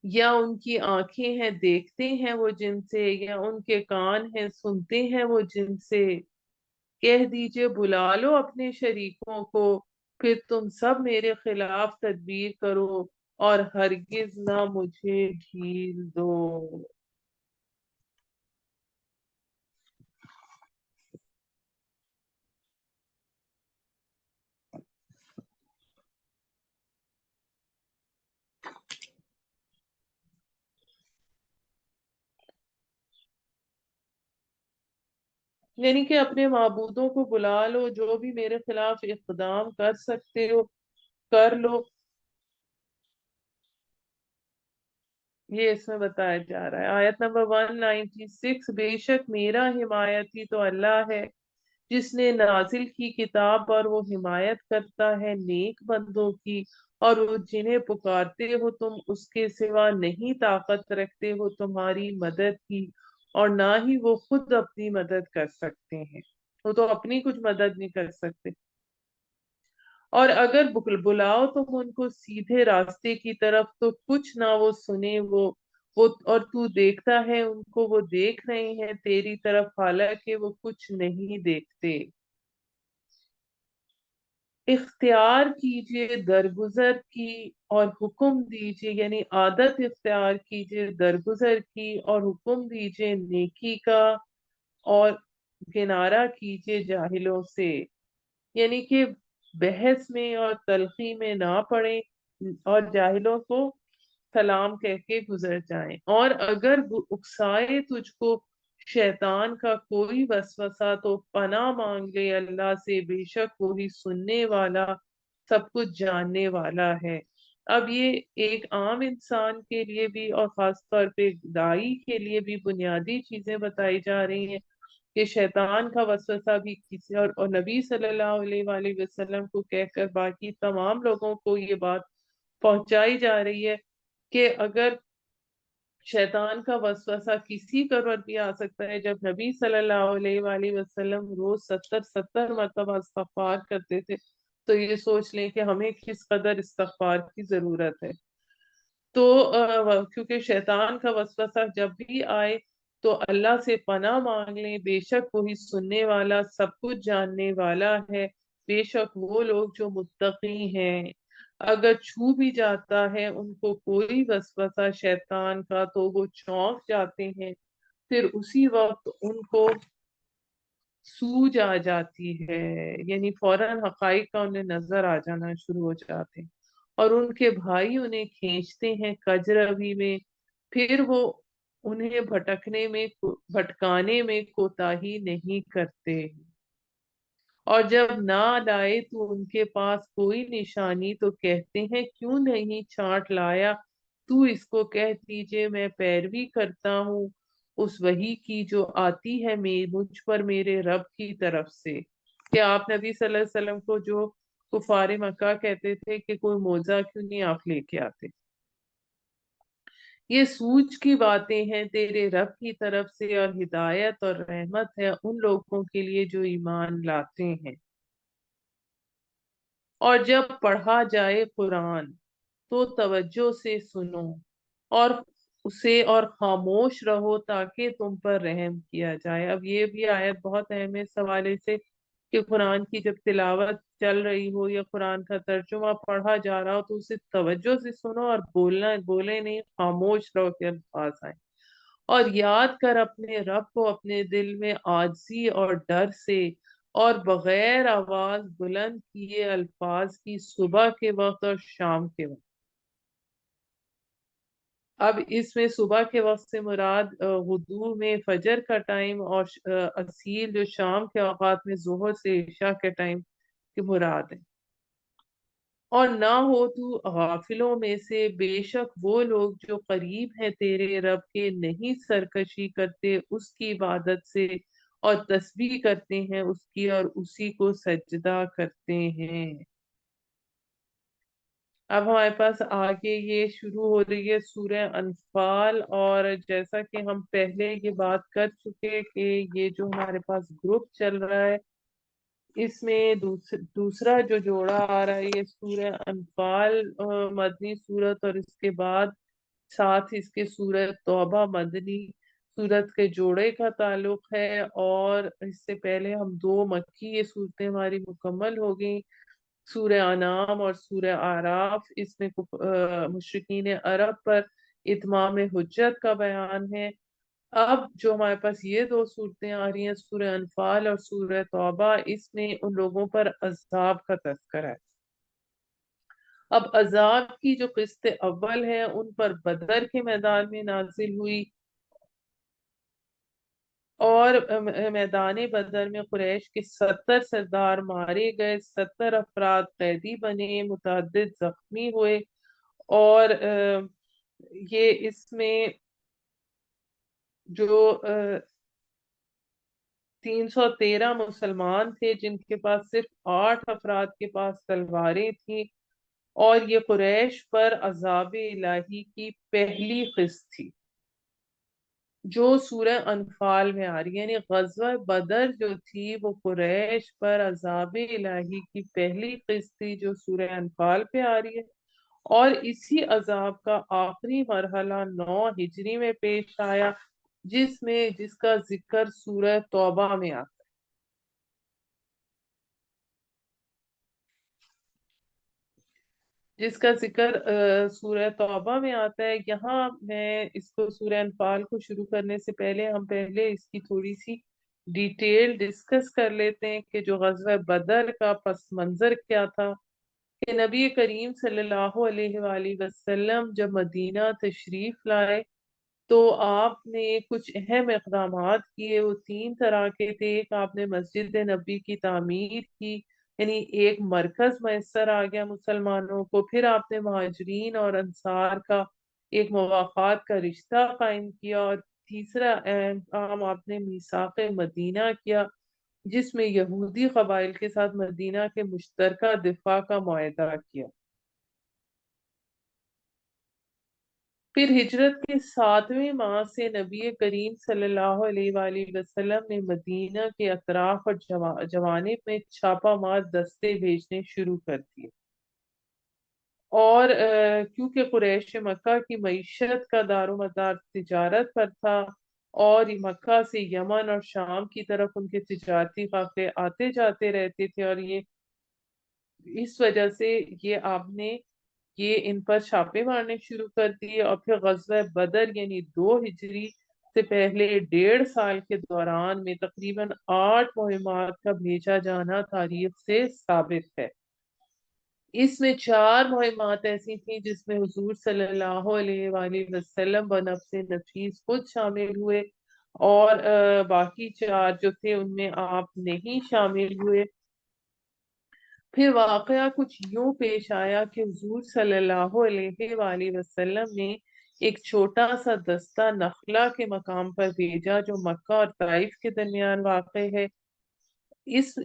یا ان کی آنکھیں ہیں دیکھتے ہیں وہ جن سے، یا ان کے کان ہیں سنتے ہیں وہ جن سے۔ کہہ دیجئے بلا لو اپنے شریکوں کو، پھر تم سب میرے خلاف تدبیر کرو، اور ہرگز نہ مجھے ڈھیل دو۔ یعنی کہ اپنے معبودوں کو بلا لو، جو بھی میرے خلاف اقدام کر سکتے ہو کر لو۔ یہ اس میں بتایا جا رہا ہے آیت نمبر 196، بے شک میرا حمایتی تو اللہ ہے جس نے نازل کی کتاب پر، وہ حمایت کرتا ہے نیک بندوں کی، اور وہ جنہیں پکارتے ہو تم اس کے سوا نہیں طاقت رکھتے ہو تمہاری مدد کی، اور نہ ہی وہ خود اپنی مدد کر سکتے ہیں، وہ تو اپنی کچھ مدد نہیں کر سکتے۔ اور اگر بلاؤ تم ان کو سیدھے راستے کی طرف تو کچھ نہ وہ سنے وہ اور تو دیکھتا ہے ان کو، وہ دیکھ رہے ہیں تیری طرف حالانکہ وہ کچھ نہیں دیکھتے۔ اختیار کیجئے درگزر کی اور حکم دیجئے، یعنی عادت اختیار کیجئے درگزر کی اور حکم دیجئے نیکی کا، اور کنارہ کیجئے جاہلوں سے، یعنی کہ بحث میں اور تلخی میں نہ پڑیں اور جاہلوں کو سلام کہہ کے گزر جائیں۔ اور اگر اکسائے تجھ کو شیطان کا کوئی وسوسہ تو پناہ مانگ لے اللہ سے، بے شک وہی سننے والا سب کچھ جاننے والا ہے۔ اب یہ ایک عام انسان کے لیے بھی اور خاص طور پہ دائی کے لیے بھی بنیادی چیزیں بتائی جا رہی ہیں، کہ شیطان کا وسوسہ بھی کسی اور نبی صلی اللہ علیہ وآلہ وسلم کو کہہ کر باقی تمام لوگوں کو یہ بات پہنچائی جا رہی ہے کہ اگر شیطان کا وسوسہ کسی کا بھی آ سکتا ہے، جب نبی صلی اللہ علیہ وآلہ وسلم روز 70 مرتبہ استغفار کرتے تھے، تو یہ سوچ لیں کہ ہمیں کس قدر استغفار کی ضرورت ہے۔ تو کیونکہ شیطان کا وسوسہ جب بھی آئے تو اللہ سے پناہ مانگ لیں، بے شک وہی سننے والا سب کچھ جاننے والا ہے۔ بے شک وہ لوگ جو متقی ہیں، اگر چھو بھی جاتا ہے ان کو کوئی وسوسہ شیطان کا تو وہ چونک جاتے ہیں، پھر اسی وقت ان کو سوج آ جاتی ہے، یعنی فوراً حقائق کا انہیں نظر آ جانا شروع ہو جاتے ہیں، اور ان کے بھائی انہیں کھینچتے ہیں کجروی میں، پھر وہ انہیں بھٹکانے میں کوتاہی نہیں کرتے۔ اور جب نہ لائے تو ان کے پاس کوئی نشانی تو کہتے ہیں کیوں نہیں چھانٹ لایا؟ تو اس کو کہہ دیجئے میں پیروی کرتا ہوں اس وحی کی جو آتی ہے مجھ پر میرے رب کی طرف سے۔ کہ آپ نبی صلی اللہ علیہ وسلم کو جو کفار مکہ کہتے تھے کہ کوئی معجزہ کیوں نہیں آپ لے کے آتے؟ یہ سوچ کی باتیں ہیں تیرے رب کی طرف سے، اور ہدایت اور رحمت ہے ان لوگوں کے لیے جو ایمان لاتے ہیں۔ اور جب پڑھا جائے قرآن تو توجہ سے سنو اور اسے اور خاموش رہو تاکہ تم پر رحم کیا جائے۔ اب یہ بھی آیت بہت اہم ہے اس حوالے سے کہ قرآن کی جب تلاوت چل رہی ہو یا قرآن کا ترجمہ پڑھا جا رہا ہو تو اسے توجہ سے سنو اور بولے نہیں، خاموش رہو کہ الفاظ آئیں۔ اور یاد کر اپنے رب کو اپنے دل میں عاجزی اور ڈر سے، اور بغیر آواز بلند کیے الفاظ کی، صبح کے وقت اور شام کے وقت۔ اب اس میں صبح کے وقت سے مراد غدو میں فجر کا ٹائم، اور اصیل جو شام کے اوقات میں ظہر سے عشاء کے ٹائم کی مراد ہے۔ اور نہ ہو تو غافلوں میں سے، بے شک وہ لوگ جو قریب ہیں تیرے رب کے نہیں سرکشی کرتے اس کی عبادت سے، اور تسبیح کرتے ہیں اس کی اور اسی کو سجدہ کرتے ہیں۔ اب ہمارے پاس آگے یہ شروع ہو رہی ہے سورہ انفال، اور جیسا کہ ہم پہلے یہ بات کر چکے کہ یہ جو ہمارے پاس گروپ چل رہا ہے اس میں دوسرا جو جوڑا آ رہا ہے یہ سورہ انفال مدنی سورت، اور اس کے بعد ساتھ اس کے سورہ توبہ مدنی سورت کے جوڑے کا تعلق ہے۔ اور اس سے پہلے ہم دو مکی یہ صورتیں ہماری مکمل ہو گئیں، سورہ انعام اور سورہ اعراف۔ اس میں مشرکین عرب پر اتمام حجت کا بیان ہے۔ اب جو ہمارے پاس یہ دو صورتیں آ رہی ہیں سورہ انفال اور سورہ توبہ، اس میں ان لوگوں پر عذاب کا تذکرہ ہے۔ اب عذاب کی جو قسط اول ہے ان پر بدر کے میدان میں نازل ہوئی، اور میدان بدر میں قریش کے 70 سردار مارے گئے، 70 افراد قیدی بنے، متعدد زخمی ہوئے۔ اور یہ اس میں جو 313 مسلمان تھے جن کے پاس صرف 8 افراد کے پاس تلواریں تھیں، اور یہ قریش پر عذاب الہی کی پہلی قسط تھی جو سورہ انفال میں آ رہی ہے۔ یعنی غزوہ بدر جو تھی وہ قریش پر عذاب الہی کی پہلی قسط تھی جو سورہ انفال پہ آ رہی ہے، اور اسی عذاب کا آخری مرحلہ 9 ہجری میں پیش آیا جس کا ذکر سورہ توبہ میں آتا ہے۔ جس کا ذکر سورہ توبہ میں آتا ہے۔ یہاں میں اس کو سورہ انفال کو شروع کرنے سے پہلے ہم پہلے اس کی تھوڑی سی ڈیٹیل ڈسکس کر لیتے ہیں کہ جو غزوہ بدر کا پس منظر کیا تھا۔ کہ نبی کریم صلی اللہ علیہ وآلہ وسلم جب مدینہ تشریف لائے تو آپ نے کچھ اہم اقدامات کیے، وہ 3 طرح کے تھے۔ ایک، آپ نے مسجد نبی کی تعمیر کی، یعنی ایک مرکز میسر آ گیا مسلمانوں کو۔ پھر آپ نے مہاجرین اور انصار کا ایک مواخات کا رشتہ قائم کیا، اور تیسرا اہم کام آپ نے میثاق مدینہ کیا جس میں یہودی قبائل کے ساتھ مدینہ کے مشترکہ دفاع کا معاہدہ کیا۔ پھر ہجرت کے 7ویں ماہ سے نبی کریم صلی اللہ علیہ وآلہ وسلم نے مدینہ کے اطراف اور جوانب میں چھاپا مار دستے بھیجنے شروع کر دیے۔ اور کیونکہ قریش مکہ کی معیشت کا دار و مدار تجارت پر تھا، اور مکہ سے یمن اور شام کی طرف ان کے تجارتی قافلے آتے جاتے رہتے تھے، اور یہ اس وجہ سے آپ نے یہ ان پر چھاپے مارنے شروع کر دیے۔ اور پھر غزوہ بدر یعنی 2 ہجری سے پہلے 1.5 سال کے دوران میں تقریباً 8 مہمات کا بھیجا جانا تاریخ سے ثابت ہے۔ اس میں 4 مہمات ایسی تھیں جس میں حضور صلی اللہ علیہ وآلہ وسلم بنفس نفیس خود شامل ہوئے، اور باقی 4 جو تھے ان میں آپ نہیں شامل ہوئے۔ پھر واقعہ کچھ یوں پیش آیا کہ حضور صلی اللہ علیہ وآلہ وسلم نے ایک چھوٹا سا دستہ نخلا کے مقام پر بھیجا جو مکہ اور طائف کے درمیان واقع ہے۔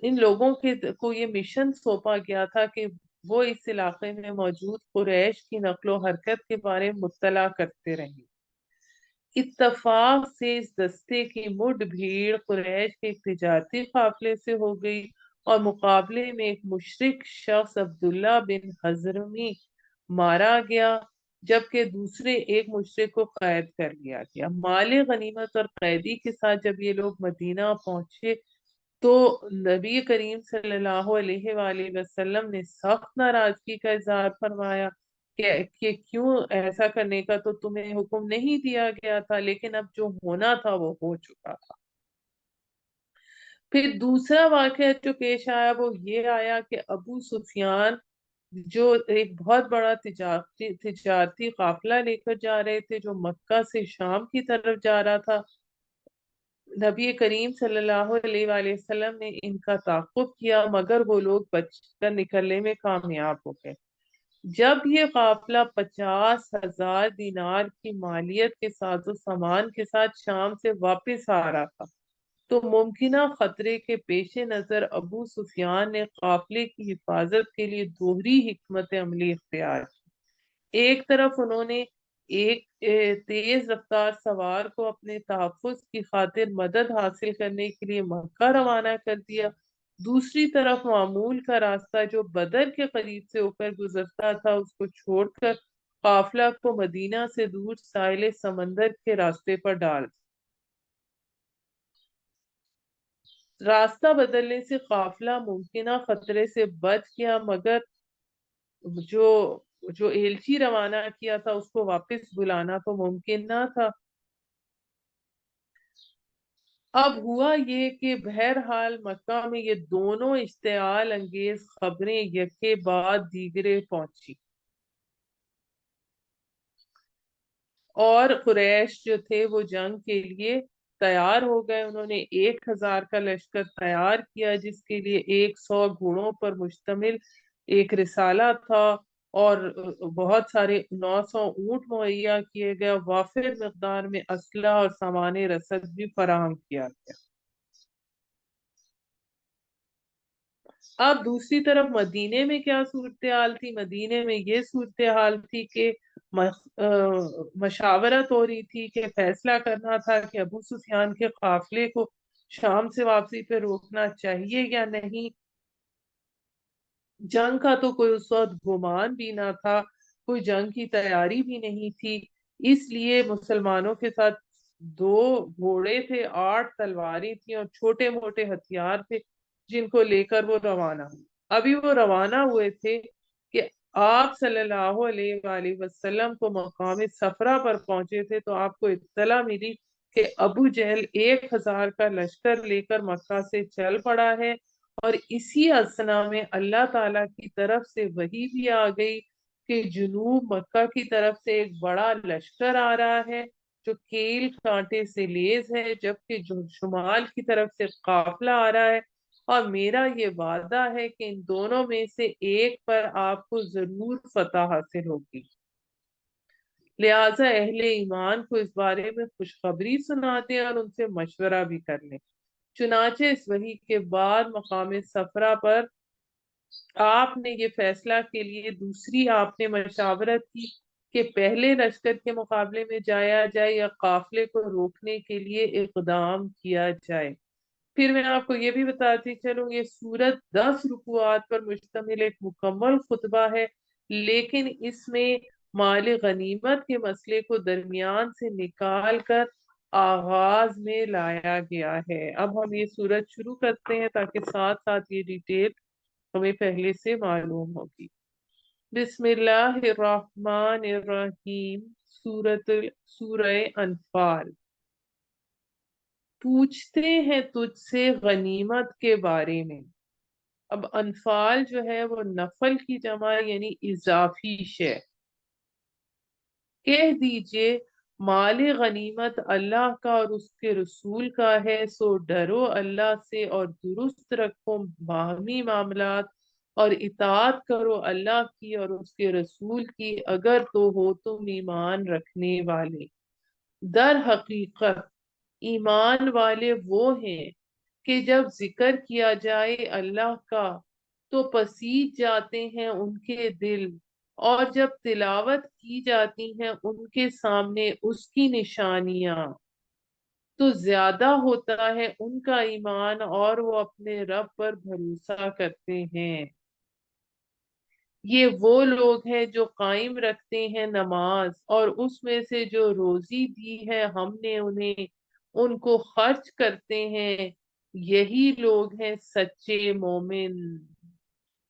ان لوگوں کو یہ مشن سونپا گیا تھا کہ وہ اس علاقے میں موجود قریش کی نقل و حرکت کے بارے میں مطلع کرتے رہیں۔ اتفاق سے اس دستے کی مڈ بھیڑ قریش کے ایک تجارتی قافلے سے ہو گئی اور مقابلے میں ایک مشرک شخص عبداللہ بن حضرمی مارا گیا، جبکہ دوسرے ایک مشرک کو قید کر لیا گیا۔ مال غنیمت اور قیدی کے ساتھ جب یہ لوگ مدینہ پہنچے تو نبی کریم صلی اللہ علیہ وآلہ وسلم نے سخت ناراضگی کا اظہار فرمایا کہ کیوں ایسا کرنے کا تو تمہیں حکم نہیں دیا گیا تھا، لیکن اب جو ہونا تھا وہ ہو چکا تھا۔ پھر دوسرا واقعہ جو پیش آیا وہ یہ آیا کہ ابو سفیان جو ایک بہت بڑا تجارتی قافلہ لے کر جا رہے تھے جو مکہ سے شام کی طرف جا رہا تھا، نبی کریم صلی اللہ علیہ وآلہ وسلم نے ان کا تعاقب کیا مگر وہ لوگ بچ کر نکلنے میں کامیاب ہو گئے۔ جب یہ قافلہ 50,000 دینار کی مالیت کے ساتھ و سامان کے ساتھ شام سے واپس آ رہا تھا تو ممکنہ خطرے کے پیش نظر ابو سفیان نے قافلے کی حفاظت کے لیے دوہری حکمت عملی اختیار کی۔ ایک طرف انہوں نے ایک تیز رفتار سوار کو اپنے تحفظ کی خاطر مدد حاصل کرنے کے لیے مکہ روانہ کر دیا، دوسری طرف معمول کا راستہ جو بدر کے قریب سے ہو کر گزرتا تھا اس کو چھوڑ کر قافلہ کو مدینہ سے دور ساحل سمندر کے راستے پر ڈال دیا۔ راستہ بدلنے سے قافلہ ممکنہ خطرے سے بچ گیا مگر جو جو ایلچی روانہ کیا تھا اس کو واپس بلانا تو ممکن نہ تھا۔ اب ہوا یہ کہ بہرحال مکہ میں یہ دونوں اشتعال انگیز خبریں یکے بعد دیگرے پہنچی اور قریش جو تھے وہ جنگ کے لیے تیار ہو گئے۔ انہوں نے 1,000 کا لشکر تیار کیا جس کے لیے 100 گھوڑوں پر مشتمل ایک رسالہ تھا اور بہت سارے 900 اونٹ مہیا کیے گئے، وافر مقدار میں اسلحہ اور سامان رسد بھی فراہم کیا گیا۔ اب دوسری طرف مدینے میں کیا صورتحال تھی؟ مدینے میں یہ صورتحال تھی کہ مشاورت ہو رہی تھی کہ فیصلہ کرنا تھا کہ ابو سفیان کے قافلے کو شام سے واپسی پہ روکنا چاہیے یا نہیں۔ جنگ کا تو کوئی اس وقت گمان بھی نہ تھا، کوئی جنگ کی تیاری بھی نہیں تھی، اس لیے مسلمانوں کے ساتھ 2 گھوڑے تھے، 8 تلواریں تھیں اور چھوٹے موٹے ہتھیار تھے جن کو لے کر وہ روانہ ہوئے۔ ابھی وہ روانہ ہوئے تھے کہ آپ صلی اللہ علیہ وآلہ وسلم کو مقام صفرا پر پہنچے تھے تو آپ کو اطلاع ملی کہ ابو جہل 1,000 کا لشکر لے کر مکہ سے چل پڑا ہے، اور اسی اسنا میں اللہ تعالیٰ کی طرف سے وحی بھی آ گئی کہ جنوب مکہ کی طرف سے ایک بڑا لشکر آ رہا ہے جو کیل کانٹے سے لیز ہے، جبکہ جو شمال کی طرف سے قافلہ آ رہا ہے، اور میرا یہ وعدہ ہے کہ ان دونوں میں سے ایک پر آپ کو ضرور فتح حاصل ہوگی، لہٰذا اہل ایمان کو اس بارے میں خوشخبری سنا دیں اور ان سے مشورہ بھی کر لیں۔ چنانچہ اس وحی کے بعد مقام صفرا پر آپ نے یہ فیصلہ کے لیے دوسری آپ نے مشاورت کی کہ پہلے لشکر کے مقابلے میں جایا جائے یا قافلے کو روکنے کے لیے اقدام کیا جائے۔ پھر میں آپ کو یہ بھی بتاتی چلوں یہ سورت 10 رکوعات پر مشتمل ایک مکمل خطبہ ہے، لیکن اس میں مال غنیمت کے مسئلے کو درمیان سے نکال کر آغاز میں لایا گیا ہے۔ اب ہم یہ سورت شروع کرتے ہیں تاکہ ساتھ ساتھ یہ ڈیٹیل ہمیں پہلے سے معلوم ہوگی۔ بسم اللہ الرحمن الرحیم۔ سورہ انفال۔ پوچھتے ہیں تجھ سے غنیمت کے بارے میں۔ اب انفال جو ہے وہ نفل کی جمع یعنی اضافی شے۔ کہہ دیجئے مال غنیمت اللہ کا اور اس کے رسول کا ہے، سو ڈرو اللہ سے اور درست رکھو باہمی معاملات اور اطاعت کرو اللہ کی اور اس کے رسول کی اگر تو ہو تم ایمان رکھنے والے۔ در حقیقت ایمان والے وہ ہیں کہ جب ذکر کیا جائے اللہ کا تو پسیج جاتے ہیں ان کے دل، اور جب تلاوت کی جاتی ہیں ان کے سامنے اس کی نشانیاں تو زیادہ ہوتا ہے ان کا ایمان، اور وہ اپنے رب پر بھروسہ کرتے ہیں۔ یہ وہ لوگ ہیں جو قائم رکھتے ہیں نماز، اور اس میں سے جو روزی دی ہے ہم نے انہیں ان کو خرچ کرتے ہیں، یہی لوگ ہیں سچے مومن۔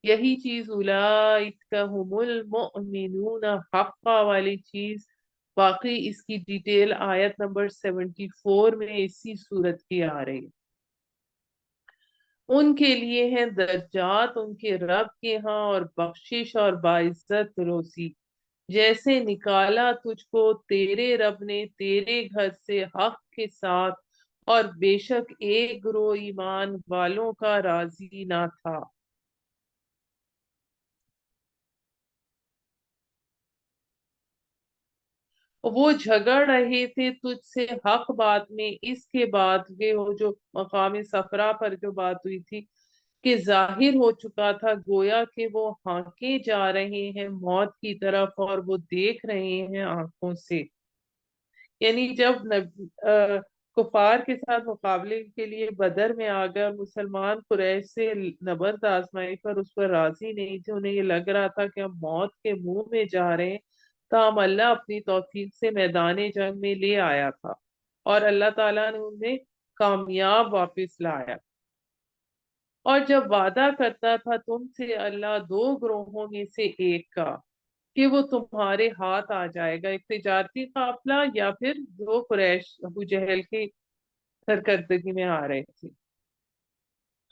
یہی چیز اولئک هم المؤمنون حقا والی چیز واقعی اس کی ڈیٹیل آیت نمبر 74 میں اسی صورت کی آ رہی ہے۔ ان کے لیے ہیں درجات ان کے رب کے ہاں اور بخشش اور باعزت روزی، جیسے نکالا تجھ کو تیرے رب نے تیرے گھر سے حق کے ساتھ، اور بے شک ایک گروہ ایمان والوں کا راضی نہ تھا۔ وہ جھگڑ رہے تھے تجھ سے حق بات میں، اس کے بعد یہ وہ جو مقام صفرا پر جو بات ہوئی تھی کہ ظاہر ہو چکا تھا گویا کہ وہ ہانکے جا رہے ہیں موت کی طرف، اور وہ دیکھ رہے ہیں آنکھوں سے۔ یعنی جب کفار کے ساتھ مقابلے کے لیے بدر میں آ گئے اور مسلمان قریش سے نبرد آزمائی پر اس پر راضی نہیں تھے، انہیں یہ لگ رہا تھا کہ ہم موت کے منہ میں جا رہے ہیں، تاہم اللہ اپنی توفیق سے میدان جنگ میں لے آیا تھا اور اللہ تعالیٰ نے انہیں کامیاب واپس لایا۔ اور جب وعدہ کرتا تھا تم سے اللہ دو گروہوں میں سے ایک کا کہ وہ تمہارے ہاتھ آ جائے گا، ایک تجارتی قافلہ یا پھر جو قریش ابو جہل کی سرکردگی میں آ رہے تھے،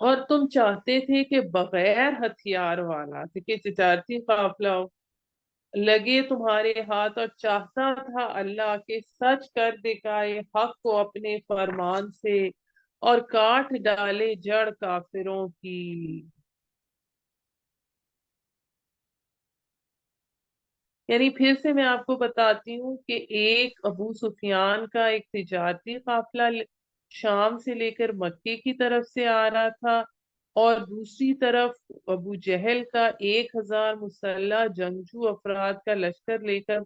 اور تم چاہتے تھے کہ بغیر ہتھیار والا کہ تجارتی قافلہ ہو، لگے تمہارے ہاتھ، اور چاہتا تھا اللہ کے سچ کر دکھائے حق کو اپنے فرمان سے اور کاٹ ڈالے جڑ کافروں کی۔ یعنی پھر سے میں آپ کو بتاتی ہوں کہ ایک ابو سفیان کا ایک تجارتی قافلہ شام سے لے کر مکے کی طرف سے آ رہا تھا، اور دوسری طرف ابو جہل کا 1000 مسلح جنگجو افراد کا لشکر لے کر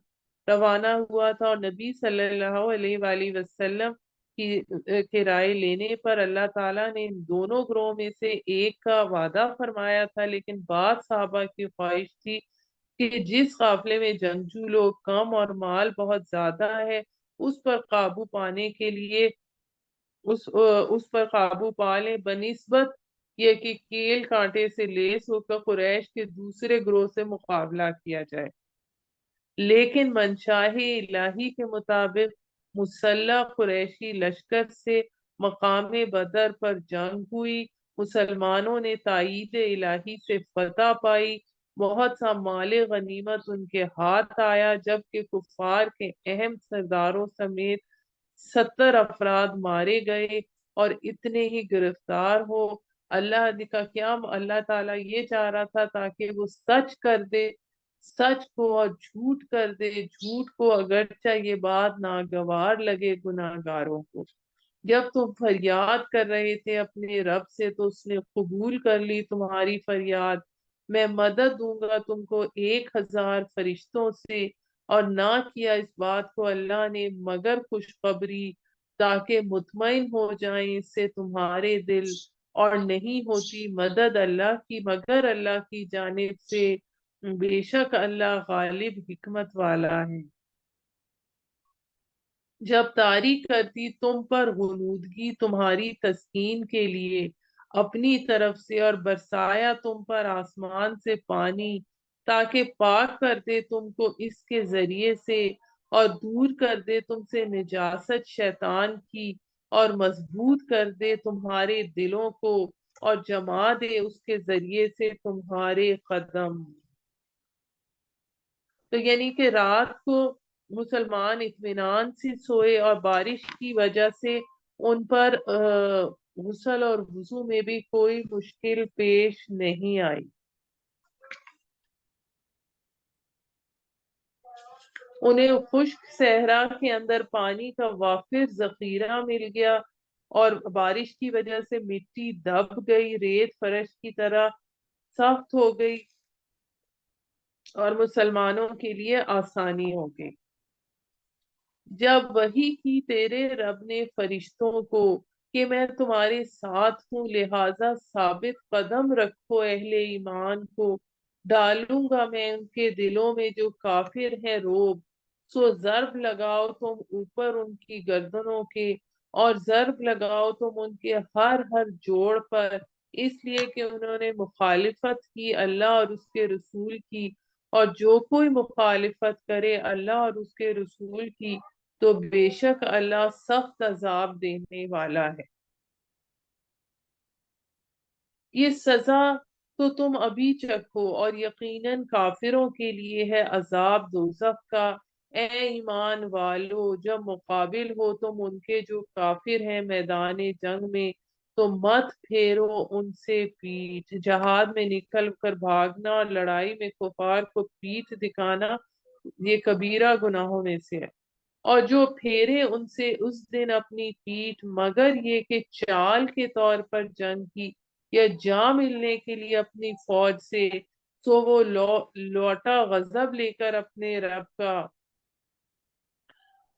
روانہ ہوا تھا، اور نبی صلی اللہ علیہ وآلہ وسلم کی رائے لینے پر اللہ تعالیٰ نے ان دونوں گروہوں میں سے ایک کا وعدہ فرمایا تھا، لیکن بعض صحابہ کی خواہش تھی کہ جس قافلے میں جنگجو لوگ کم اور مال بہت زیادہ ہے اس پر قابو پانے کے لیے اس پر قابو پا لیں، بنسبت یہ کہ کیل کانٹے سے لیس ہو کر قریش کے دوسرے گروہ سے مقابلہ کیا جائے۔ لیکن منشاہ الہی کے مطابق مسلح قریشی لشکر سے مقام بدر پر جنگ ہوئی، مسلمانوں نے تائید الہی سے فتح پائی، بہت سا مال غنیمت ان کے ہاتھ آیا، جبکہ کفار کے اہم سرداروں سمیت 70 افراد مارے گئے اور اتنے ہی گرفتار ہو۔ اللہ کا کیا اللہ تعالیٰ یہ چاہ رہا تھا تاکہ وہ سچ کر دے، سچ کو اور جھوٹ کر دے، جھوٹ کو اگرچہ یہ بات ناگوار لگے گناہگاروں کو۔ جب تم فریاد کر رہے تھے اپنے رب سے تو اس نے قبول کر لی تمہاری فریاد، میں مدد دوں گا تم کو 1000 فرشتوں سے، اور نہ کیا اس بات کو اللہ نے مگر خوشخبری تاکہ مطمئن ہو جائیں اس سے تمہارے دل، اور نہیں ہوتی مدد اللہ کی مگر اللہ کی جانب سے، بے شک اللہ غالب حکمت والا ہے۔ جب طاری کرتی تم پر غنودگی تمہاری تسکین کے لیے اپنی طرف سے، اور برسایا تم پر آسمان سے پانی تاکہ پاک کر دے تم کو اس کے ذریعے سے، اور دور کر دے تم سے نجاست شیطان کی، اور مضبوط کر دے تمہارے دلوں کو، اور جما دے اس کے ذریعے سے تمہارے قدم۔ تو یعنی کہ رات کو مسلمان اطمینان سے سوئے، اور بارش کی وجہ سے ان پر غسل اور وضو میں بھی کوئی مشکل پیش نہیں آئی۔ انہیں خشک صحرا کے اندر پانی کا وافر ذخیرہ مل گیا، اور بارش کی وجہ سے مٹی دب گئی، ریت فرش کی طرح سخت ہو گئی، اور مسلمانوں کے لیے آسانی ہو گئی۔ جب وحی کی تیرے رب نے فرشتوں کو کہ میں تمہارے ساتھ ہوں، لہذا ثابت قدم رکھو اہل ایمان کو، ڈالوں گا میں ان کے دلوں میں جو کافر ہیں روب، سو ضرب لگاؤ تم اوپر ان کی گردنوں کے، اور ضرب لگاؤ تم ان کے ہر ہر جوڑ پر، اس لیے کہ انہوں نے مخالفت کی اللہ اور اس کے رسول کی، اور جو کوئی مخالفت کرے اللہ اور اس کے رسول کی تو بے شک اللہ سخت عذاب دینے والا ہے۔ یہ سزا تو تم ابھی چکھو، اور یقیناً کافروں کے لیے ہے عذاب دوزخ کا۔ اے ایمان والو، جب مقابل ہو تم ان کے جو کافر ہیں میدان جنگ میں، تو مت پھیرو ان سے پیٹھ۔ جہاد میں نکل کر بھاگنا اور لڑائی میں کفار کو پیٹھ دکھانا یہ کبیرہ گناہوں میں سے ہے، اور جو پھیرے ان سے اس دن اپنی پیٹھ، مگر یہ کہ چال کے طور پر جنگ کی یا جا ملنے کے لیے اپنی فوج سے، تو وہ لوٹا غضب لے کر اپنے رب کا،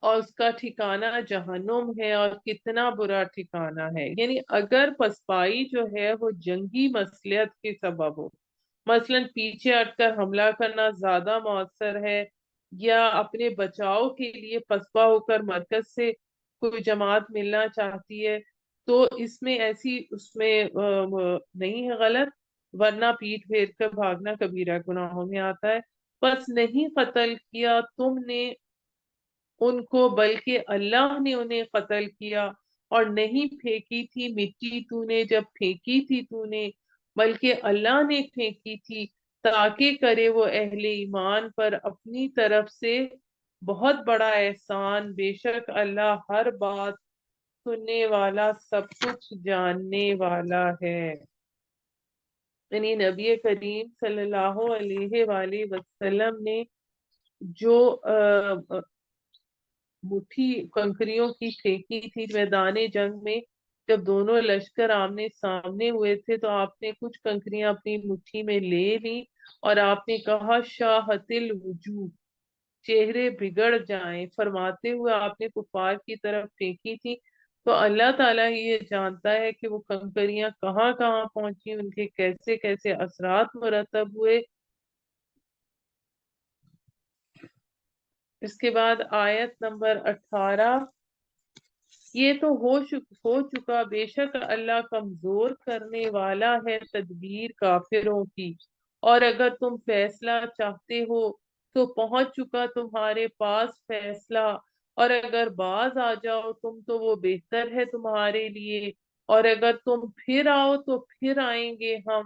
اور اس کا ٹھکانہ جہنم ہے، اور کتنا برا ٹھکانہ ہے۔ یعنی اگر پسپائی جو ہے وہ جنگی مصلحت کے سبب ہو، مثلا پیچھے ہٹ کر حملہ کرنا زیادہ مؤثر ہے، یا اپنے بچاؤ کے لیے پسپا ہو کر مرکز سے کوئی جماعت ملنا چاہتی ہے، تو اس میں ایسی اس میں نہیں ہے غلط، ورنہ پیٹ پھیر کر بھاگنا کبیرہ گناہوں میں آتا ہے۔ بس نہیں قتل کیا تم نے ان کو، بلکہ اللہ نے انہیں قتل کیا، اور نہیں پھینکی تھی مٹی تو نے جب پھینکی تھی تو نے، بلکہ اللہ نے پھینکی تھی، تاکہ کرے وہ اہل ایمان پر اپنی طرف سے بہت بڑا احسان، بے شک اللہ ہر بات سننے والا، سب کچھ جاننے والا ہے۔ یعنی نبی کریم صلی اللہ علیہ وآلہ وسلم نے جو مٹھی کنکریوں کی پھینکی تھی میدان جنگ میں، جب دونوں لشکر آمنے سامنے ہوئے تھے، تو آپ نے کچھ کنکریاں اپنی مٹھی میں لے لی، اور آپ نے کہا شاہت الوجوہ، چہرے بگڑ جائیں، فرماتے ہوئے آپ نے کفار کی طرف پھینکی تھی۔ تو اللہ تعالیٰ ہی یہ جانتا ہے کہ وہ کنکریاں کہاں کہاں پہنچی، ان کے کیسے کیسے اثرات مرتب ہوئے۔ اس کے بعد آیت نمبر 18، یہ تو ہو چکا، بے شک اللہ کمزور کرنے والا ہے تدبیر کافروں کی، اور اگر تم فیصلہ چاہتے ہو تو پہنچ چکا تمہارے پاس فیصلہ، اور اگر باز آ جاؤ تم تو وہ بہتر ہے تمہارے لیے، اور اگر تم پھر آؤ تو پھر آئیں گے ہم،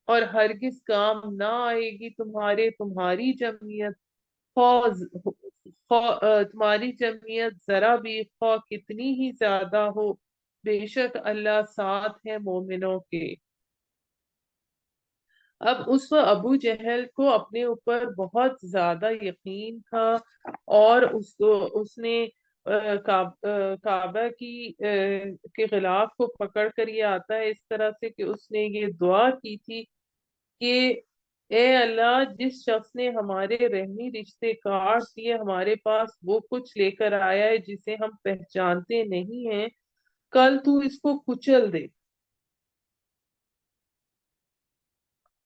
اور ہرگز کام نہ آئے گی تمہاری جمعیت، تمہاری جمعیت ذرا بھی، خواہ کتنی ہی زیادہ ہو، بے شک اللہ ساتھ ہے مومنوں کے۔ اب اس ابو جہل کو اپنے اوپر بہت زیادہ یقین تھا، اور اس نے کعبہ کے غلاف کو پکڑ کر، یہ آتا ہے اس طرح سے کہ اس نے یہ دعا کی تھی کہ اے اللہ، جس شخص نے ہمارے رحمی رشتے کاٹ دیے، ہمارے پاس وہ کچھ لے کر آیا ہے جسے ہم پہچانتے نہیں ہیں، کل تو اس کو کچل دے۔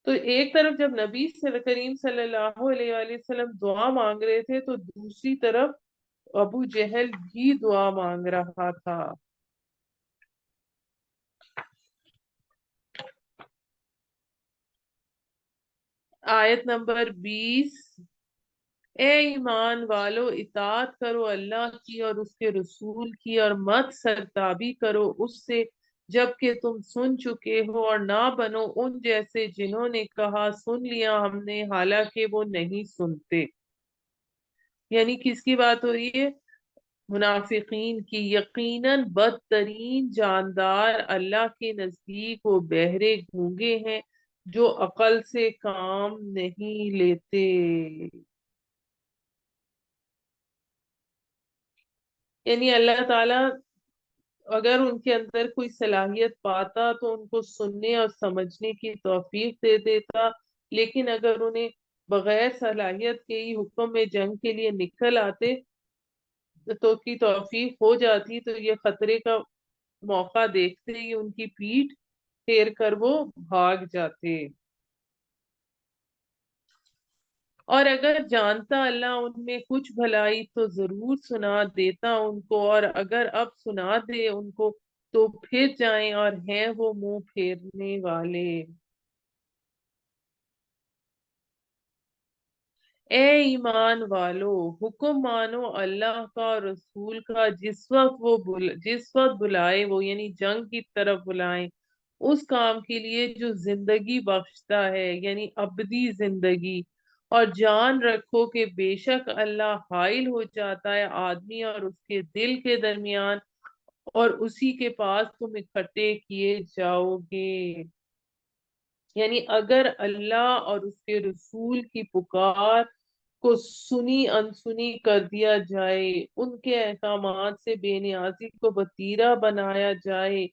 تو ایک طرف جب نبی کریم صلی اللہ علیہ وآلہ وسلم دعا مانگ رہے تھے، تو دوسری طرف ابو جہل بھی دعا مانگ رہا تھا۔ آیت نمبر 20، اے ایمان والو، اطاعت کرو اللہ کی اور اس کے رسول کی، اور مت سرتابی کرو اس سے جب کہ تم سن چکے ہو، اور نہ بنو ان جیسے جنہوں نے کہا سن لیا ہم نے، حالانکہ وہ نہیں سنتے۔ یعنی کس کی بات ہو رہی ہے؟ منافقین کی۔ یقیناً بدترین جاندار اللہ کے نزدیک وہ بہرے گونگے ہیں جو عقل سے کام نہیں لیتے۔ یعنی اللہ تعالیٰ اگر ان کے اندر کوئی صلاحیت پاتا تو ان کو سننے اور سمجھنے کی توفیق دے دیتا، لیکن اگر انہیں بغیر صلاحیت کے ہی حکم میں جنگ کے لیے نکل آتے تو کی توفیق ہو جاتی تو یہ خطرے کا موقع دیکھتے ہی ان کی پیٹھ پھیر کر وہ بھاگ جاتے۔ اور اگر جانتا اللہ ان میں کچھ بھلائی تو ضرور سنا دیتا ان کو، اور اگر اب سنا دے ان کو تو پھر جائیں اور ہیں وہ منہ پھیرنے والے۔ اے ایمان والو، حکم مانو اللہ کا اور رسول کا جس وقت بلائے وہ، یعنی جنگ کی طرف بلائیں، اس کام کے لیے جو زندگی بخشتا ہے، یعنی ابدی زندگی، اور جان رکھو کہ بے شک اللہ حائل ہو جاتا ہے آدمی اور اس کے دل کے درمیان، اور اسی کے پاس تم اکٹھے کیے جاؤ گے۔ یعنی اگر اللہ اور اس کے رسول کی پکار کو سنی انسنی کر دیا جائے، ان کے احکامات سے بے نیازی کو وتیرہ بنایا جائے،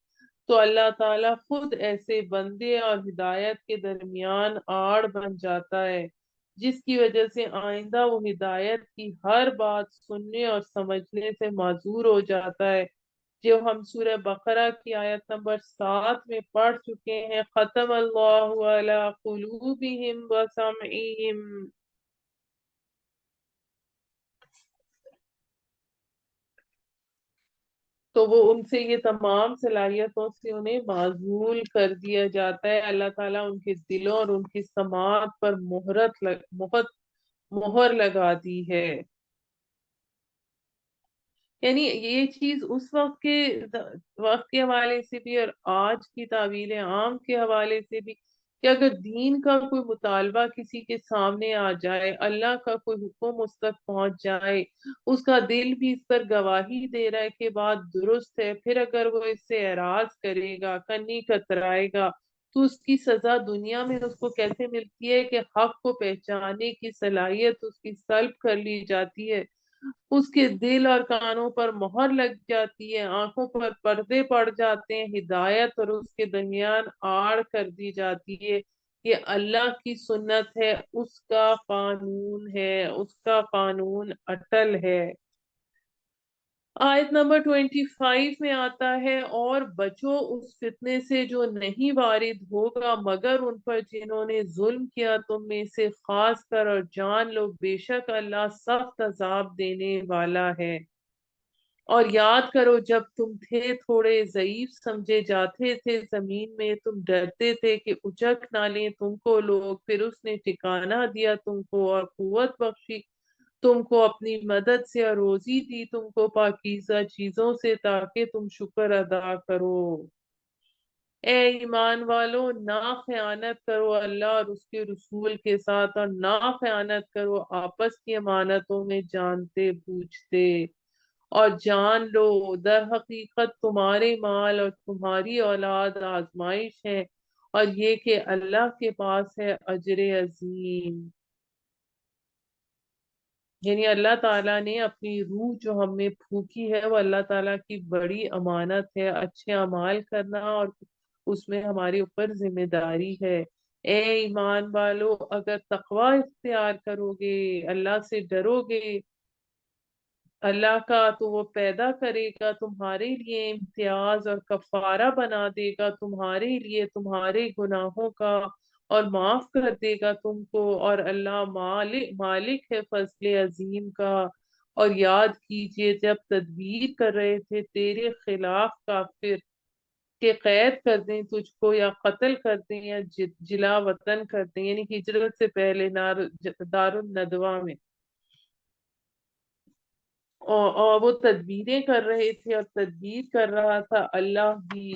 تو اللہ تعالیٰ خود ایسے بندے اور ہدایت کے درمیان آڑ بن جاتا ہے، جس کی وجہ سے آئندہ وہ ہدایت کی ہر بات سننے اور سمجھنے سے معذور ہو جاتا ہے، جو ہم سورہ بقرہ کی آیت نمبر 7 میں پڑھ چکے ہیں، ختم اللہ علی قلوبہم وسمعہم۔ تو وہ ان سے یہ تمام صلاحیتوں سے انہیں معزول کر دیا جاتا ہے، اللہ تعالیٰ ان کے دلوں اور ان کی سماعت پر مہر لگا دی ہے۔ یعنی یہ چیز اس وقت کے حوالے سے بھی اور آج کی تعویل عام کے حوالے سے بھی، کہ اگر دین کا کوئی مطالبہ کسی کے سامنے آ جائے، اللہ کا کوئی حکم اس تک پہنچ جائے، اس کا دل بھی اس پر گواہی دے رہا ہے کہ بات درست ہے، پھر اگر وہ اس سے اعراض کرے گا، کنی کترائے گا، تو اس کی سزا دنیا میں اس کو کیسے ملتی ہے کہ حق کو پہچاننے کی صلاحیت اس کی سلب کر لی جاتی ہے، اس کے دل اور کانوں پر مہر لگ جاتی ہے، آنکھوں پر پردے پڑ جاتے ہیں، ہدایت اور اس کے درمیان آڑ کر دی جاتی ہے۔ یہ اللہ کی سنت ہے، اس کا قانون ہے، اس کا قانون اٹل ہے۔ آیت نمبر 25 میں آتا ہے، اور بچو اس فتنے سے جو نہیں وارد ہوگا مگر ان پر جنہوں نے ظلم کیا تم میں سے، خاص کر، اور جان لو بے شک اللہ سخت عذاب دینے والا ہے۔ اور یاد کرو جب تم تھے تھوڑے ضعیف سمجھے جاتے تھے زمین میں، تم ڈرتے تھے کہ اچک نہ لیں تم کو لوگ، پھر اس نے ٹھکانہ دیا تم کو اور قوت بخشی تم کو اپنی مدد سے، اور روزی دی تم کو پاکیزہ چیزوں سے تاکہ تم شکر ادا کرو۔ اے ایمان والو، نہ خیانت کرو اللہ اور اس کے رسول کے ساتھ، اور نہ خیانت کرو آپس کی امانتوں میں جانتے بوجھتے، اور جان لو در حقیقت تمہارے مال اور تمہاری اولاد آزمائش ہے، اور یہ کہ اللہ کے پاس ہے اجر عظیم۔ یعنی اللہ تعالیٰ نے اپنی روح جو ہم میں پھونکی ہے وہ اللہ تعالیٰ کی بڑی امانت ہے، اچھے اعمال کرنا، اور اس میں ہمارے اوپر ذمہ داری ہے۔ اے ایمان والو، اگر تقوی اختیار کرو گے، اللہ سے ڈرو گے اللہ کا، تو وہ پیدا کرے گا تمہارے لیے امتیاز اور کفارہ بنا دے گا تمہارے لیے تمہارے گناہوں کا، اور معاف کر دے گا تم کو، اور اللہ مالک ہے فضل عظیم کا۔ اور یاد کیجئے جب تدبیر کر رہے تھے تیرے خلاف کافر، کہ قید کر دیں تجھ کو یا قتل کر دیں یا جلا وطن کر دیں، یعنی ہجرت سے پہلے دار الندوہ میں، اور وہ تدبیریں کر رہے تھے، اور تدبیر کر رہا تھا اللہ بھی،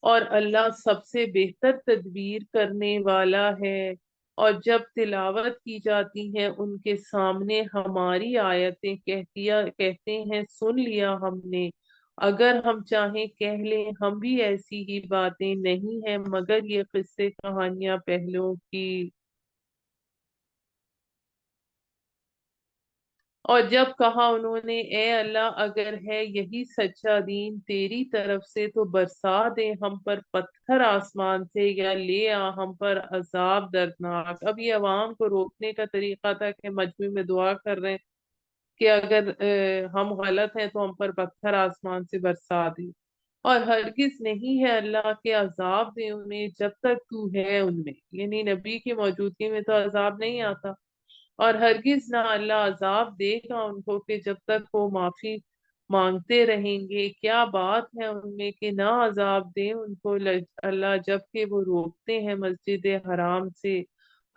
اور اللہ سب سے بہتر تدبیر کرنے والا ہے۔ اور جب تلاوت کی جاتی ہیں ان کے سامنے ہماری آیتیں، کہتے ہیں سن لیا ہم نے، اگر ہم چاہیں کہہ لیں ہم بھی ایسی ہی باتیں نہیں ہیں مگر یہ قصے کہانیاں پہلوں کی۔ اور جب کہا انہوں نے اے اللہ اگر ہے یہی سچا دین تیری طرف سے تو برسا دے ہم پر پتھر آسمان سے، یا لے آ ہم پر عذاب دردناک۔ اب یہ عوام کو روکنے کا طریقہ تھا کہ مجمع میں دعا کر رہے ہیں کہ اگر ہم غلط ہیں تو ہم پر پتھر آسمان سے برسا دے، اور ہرگز نہیں ہے اللہ کے عذاب دے انہیں جب تک تو ہے ان میں، یعنی نبی کی موجودگی میں تو عذاب نہیں آتا، اور ہرگز نہ اللہ عذاب دے گا ان کو کہ جب تک وہ معافی مانگتے رہیں گے۔ کیا بات ہے ان میں کہ نہ عذاب دے ان کو اللہ جب کہ وہ روکتے ہیں مسجد حرام سے،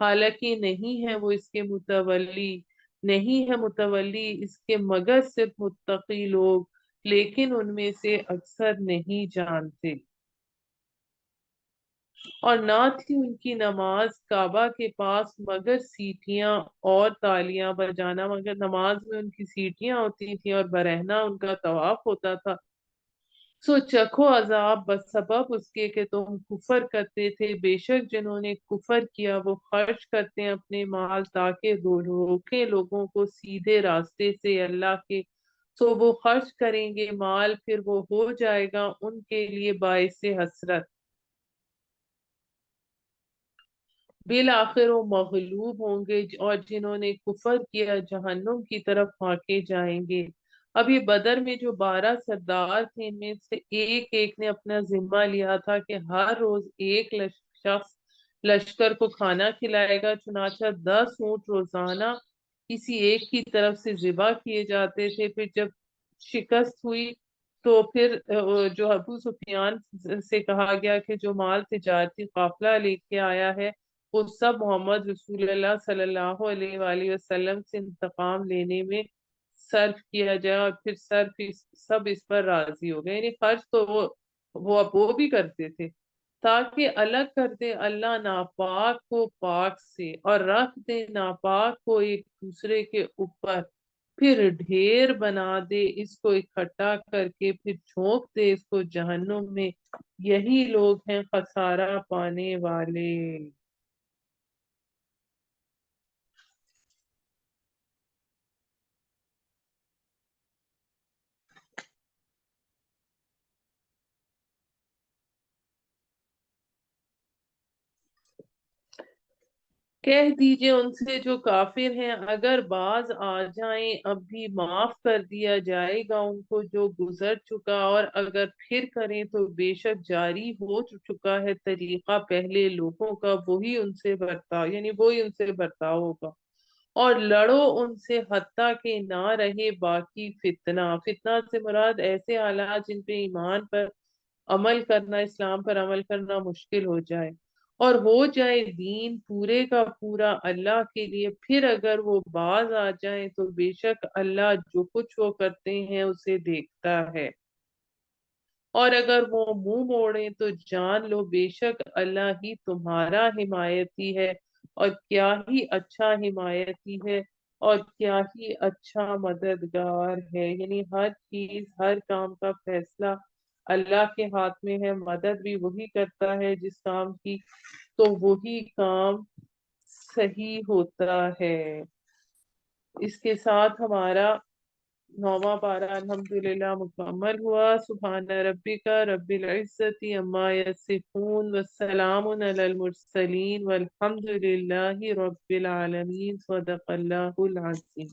حالانکہ نہیں ہے وہ اس کے متولی، نہیں ہے متولی اس کے مگر صرف متقی لوگ، لیکن ان میں سے اکثر نہیں جانتے۔ اور نہ تھی ان کی نماز کعبہ کے پاس مگر سیٹیاں اور تالیاں بجانا، مگر نماز میں ان کی سیٹیاں ہوتی تھیں اور برہنہ ان کا طواف ہوتا تھا۔ سو چکھو عذاب بسبب اس کے کہ تم کفر کرتے تھے، بے شک جنہوں نے کفر کیا وہ خرچ کرتے ہیں اپنے مال تاکہ وہ روکے لوگوں کو سیدھے راستے سے اللہ کے، سو وہ خرچ کریں گے مال پھر وہ ہو جائے گا ان کے لیے باعث حسرت، بالآخر وہ مغلوب ہوں گے، اور جنہوں نے کفر کیا جہنم کی طرف پھانکے جائیں گے۔ ابھی بدر میں جو 12 سردار تھے ان میں سے ایک ایک نے اپنا ذمہ لیا تھا کہ ہر روز ایک شخص لشکر کو کھانا کھلائے گا، چنانچہ 10 اونٹ روزانہ کسی ایک کی طرف سے ذبح کیے جاتے تھے۔ پھر جب شکست ہوئی تو پھر جو ابو سفیان سے کہا گیا کہ جو مال تجارتی قافلہ لے کے آیا ہے وہ سب محمد رسول اللہ صلی اللہ علیہ وآلہ وسلم سے انتقام لینے میں صرف کیا جائے، اور پھر سب اس پر راضی ہو گئے، یعنی خرچ تو وہ بھی کرتے تھے تاکہ الگ کر دے اللہ ناپاک کو پاک سے اور رکھ دے ناپاک کو ایک دوسرے کے اوپر، پھر ڈھیر بنا دے اس کو اکٹھا کر کے، پھر جھونک دے اس کو جہنم میں، یہی لوگ ہیں خسارہ پانے والے۔ کہہ دیجئے ان سے جو کافر ہیں اگر باز آ جائیں اب بھی معاف کر دیا جائے گا ان کو جو گزر چکا، اور اگر پھر کریں تو بے شک جاری ہو چکا ہے طریقہ پہلے لوگوں کا، وہی ان سے برتاؤ، یعنی وہی ان سے برتاؤ ہوگا، اور لڑو ان سے حتیٰ کہ نہ رہے باقی فتنہ۔ فتنہ سے مراد ایسے حالات جن پہ ایمان پر عمل کرنا، اسلام پر عمل کرنا مشکل ہو جائے، اور ہو جائے دین پورے کا پورا اللہ کے لیے، پھر اگر وہ باز آ جائیں تو بے شک اللہ جو کچھ وہ کرتے ہیں اسے دیکھتا ہے، اور اگر وہ منہ موڑیں تو جان لو بے شک اللہ ہی تمہارا حمایتی ہے، اور کیا ہی اچھا حمایتی ہے، اور کیا ہی اچھا مددگار ہے، یعنی ہر چیز ہر کام کا فیصلہ اللہ کے ہاتھ میں ہے، مدد بھی وہی کرتا ہے جس کام کی، تو وہی کام صحیح ہوتا ہے۔ اس کے ساتھ ہمارا 9واں پارہ الحمدللہ مکمل ہوا۔ سبحان ربک رب العزت عما یصفون والسلام علی المرسلین والحمد للہ رب العالمین، صدق اللہ العظیم۔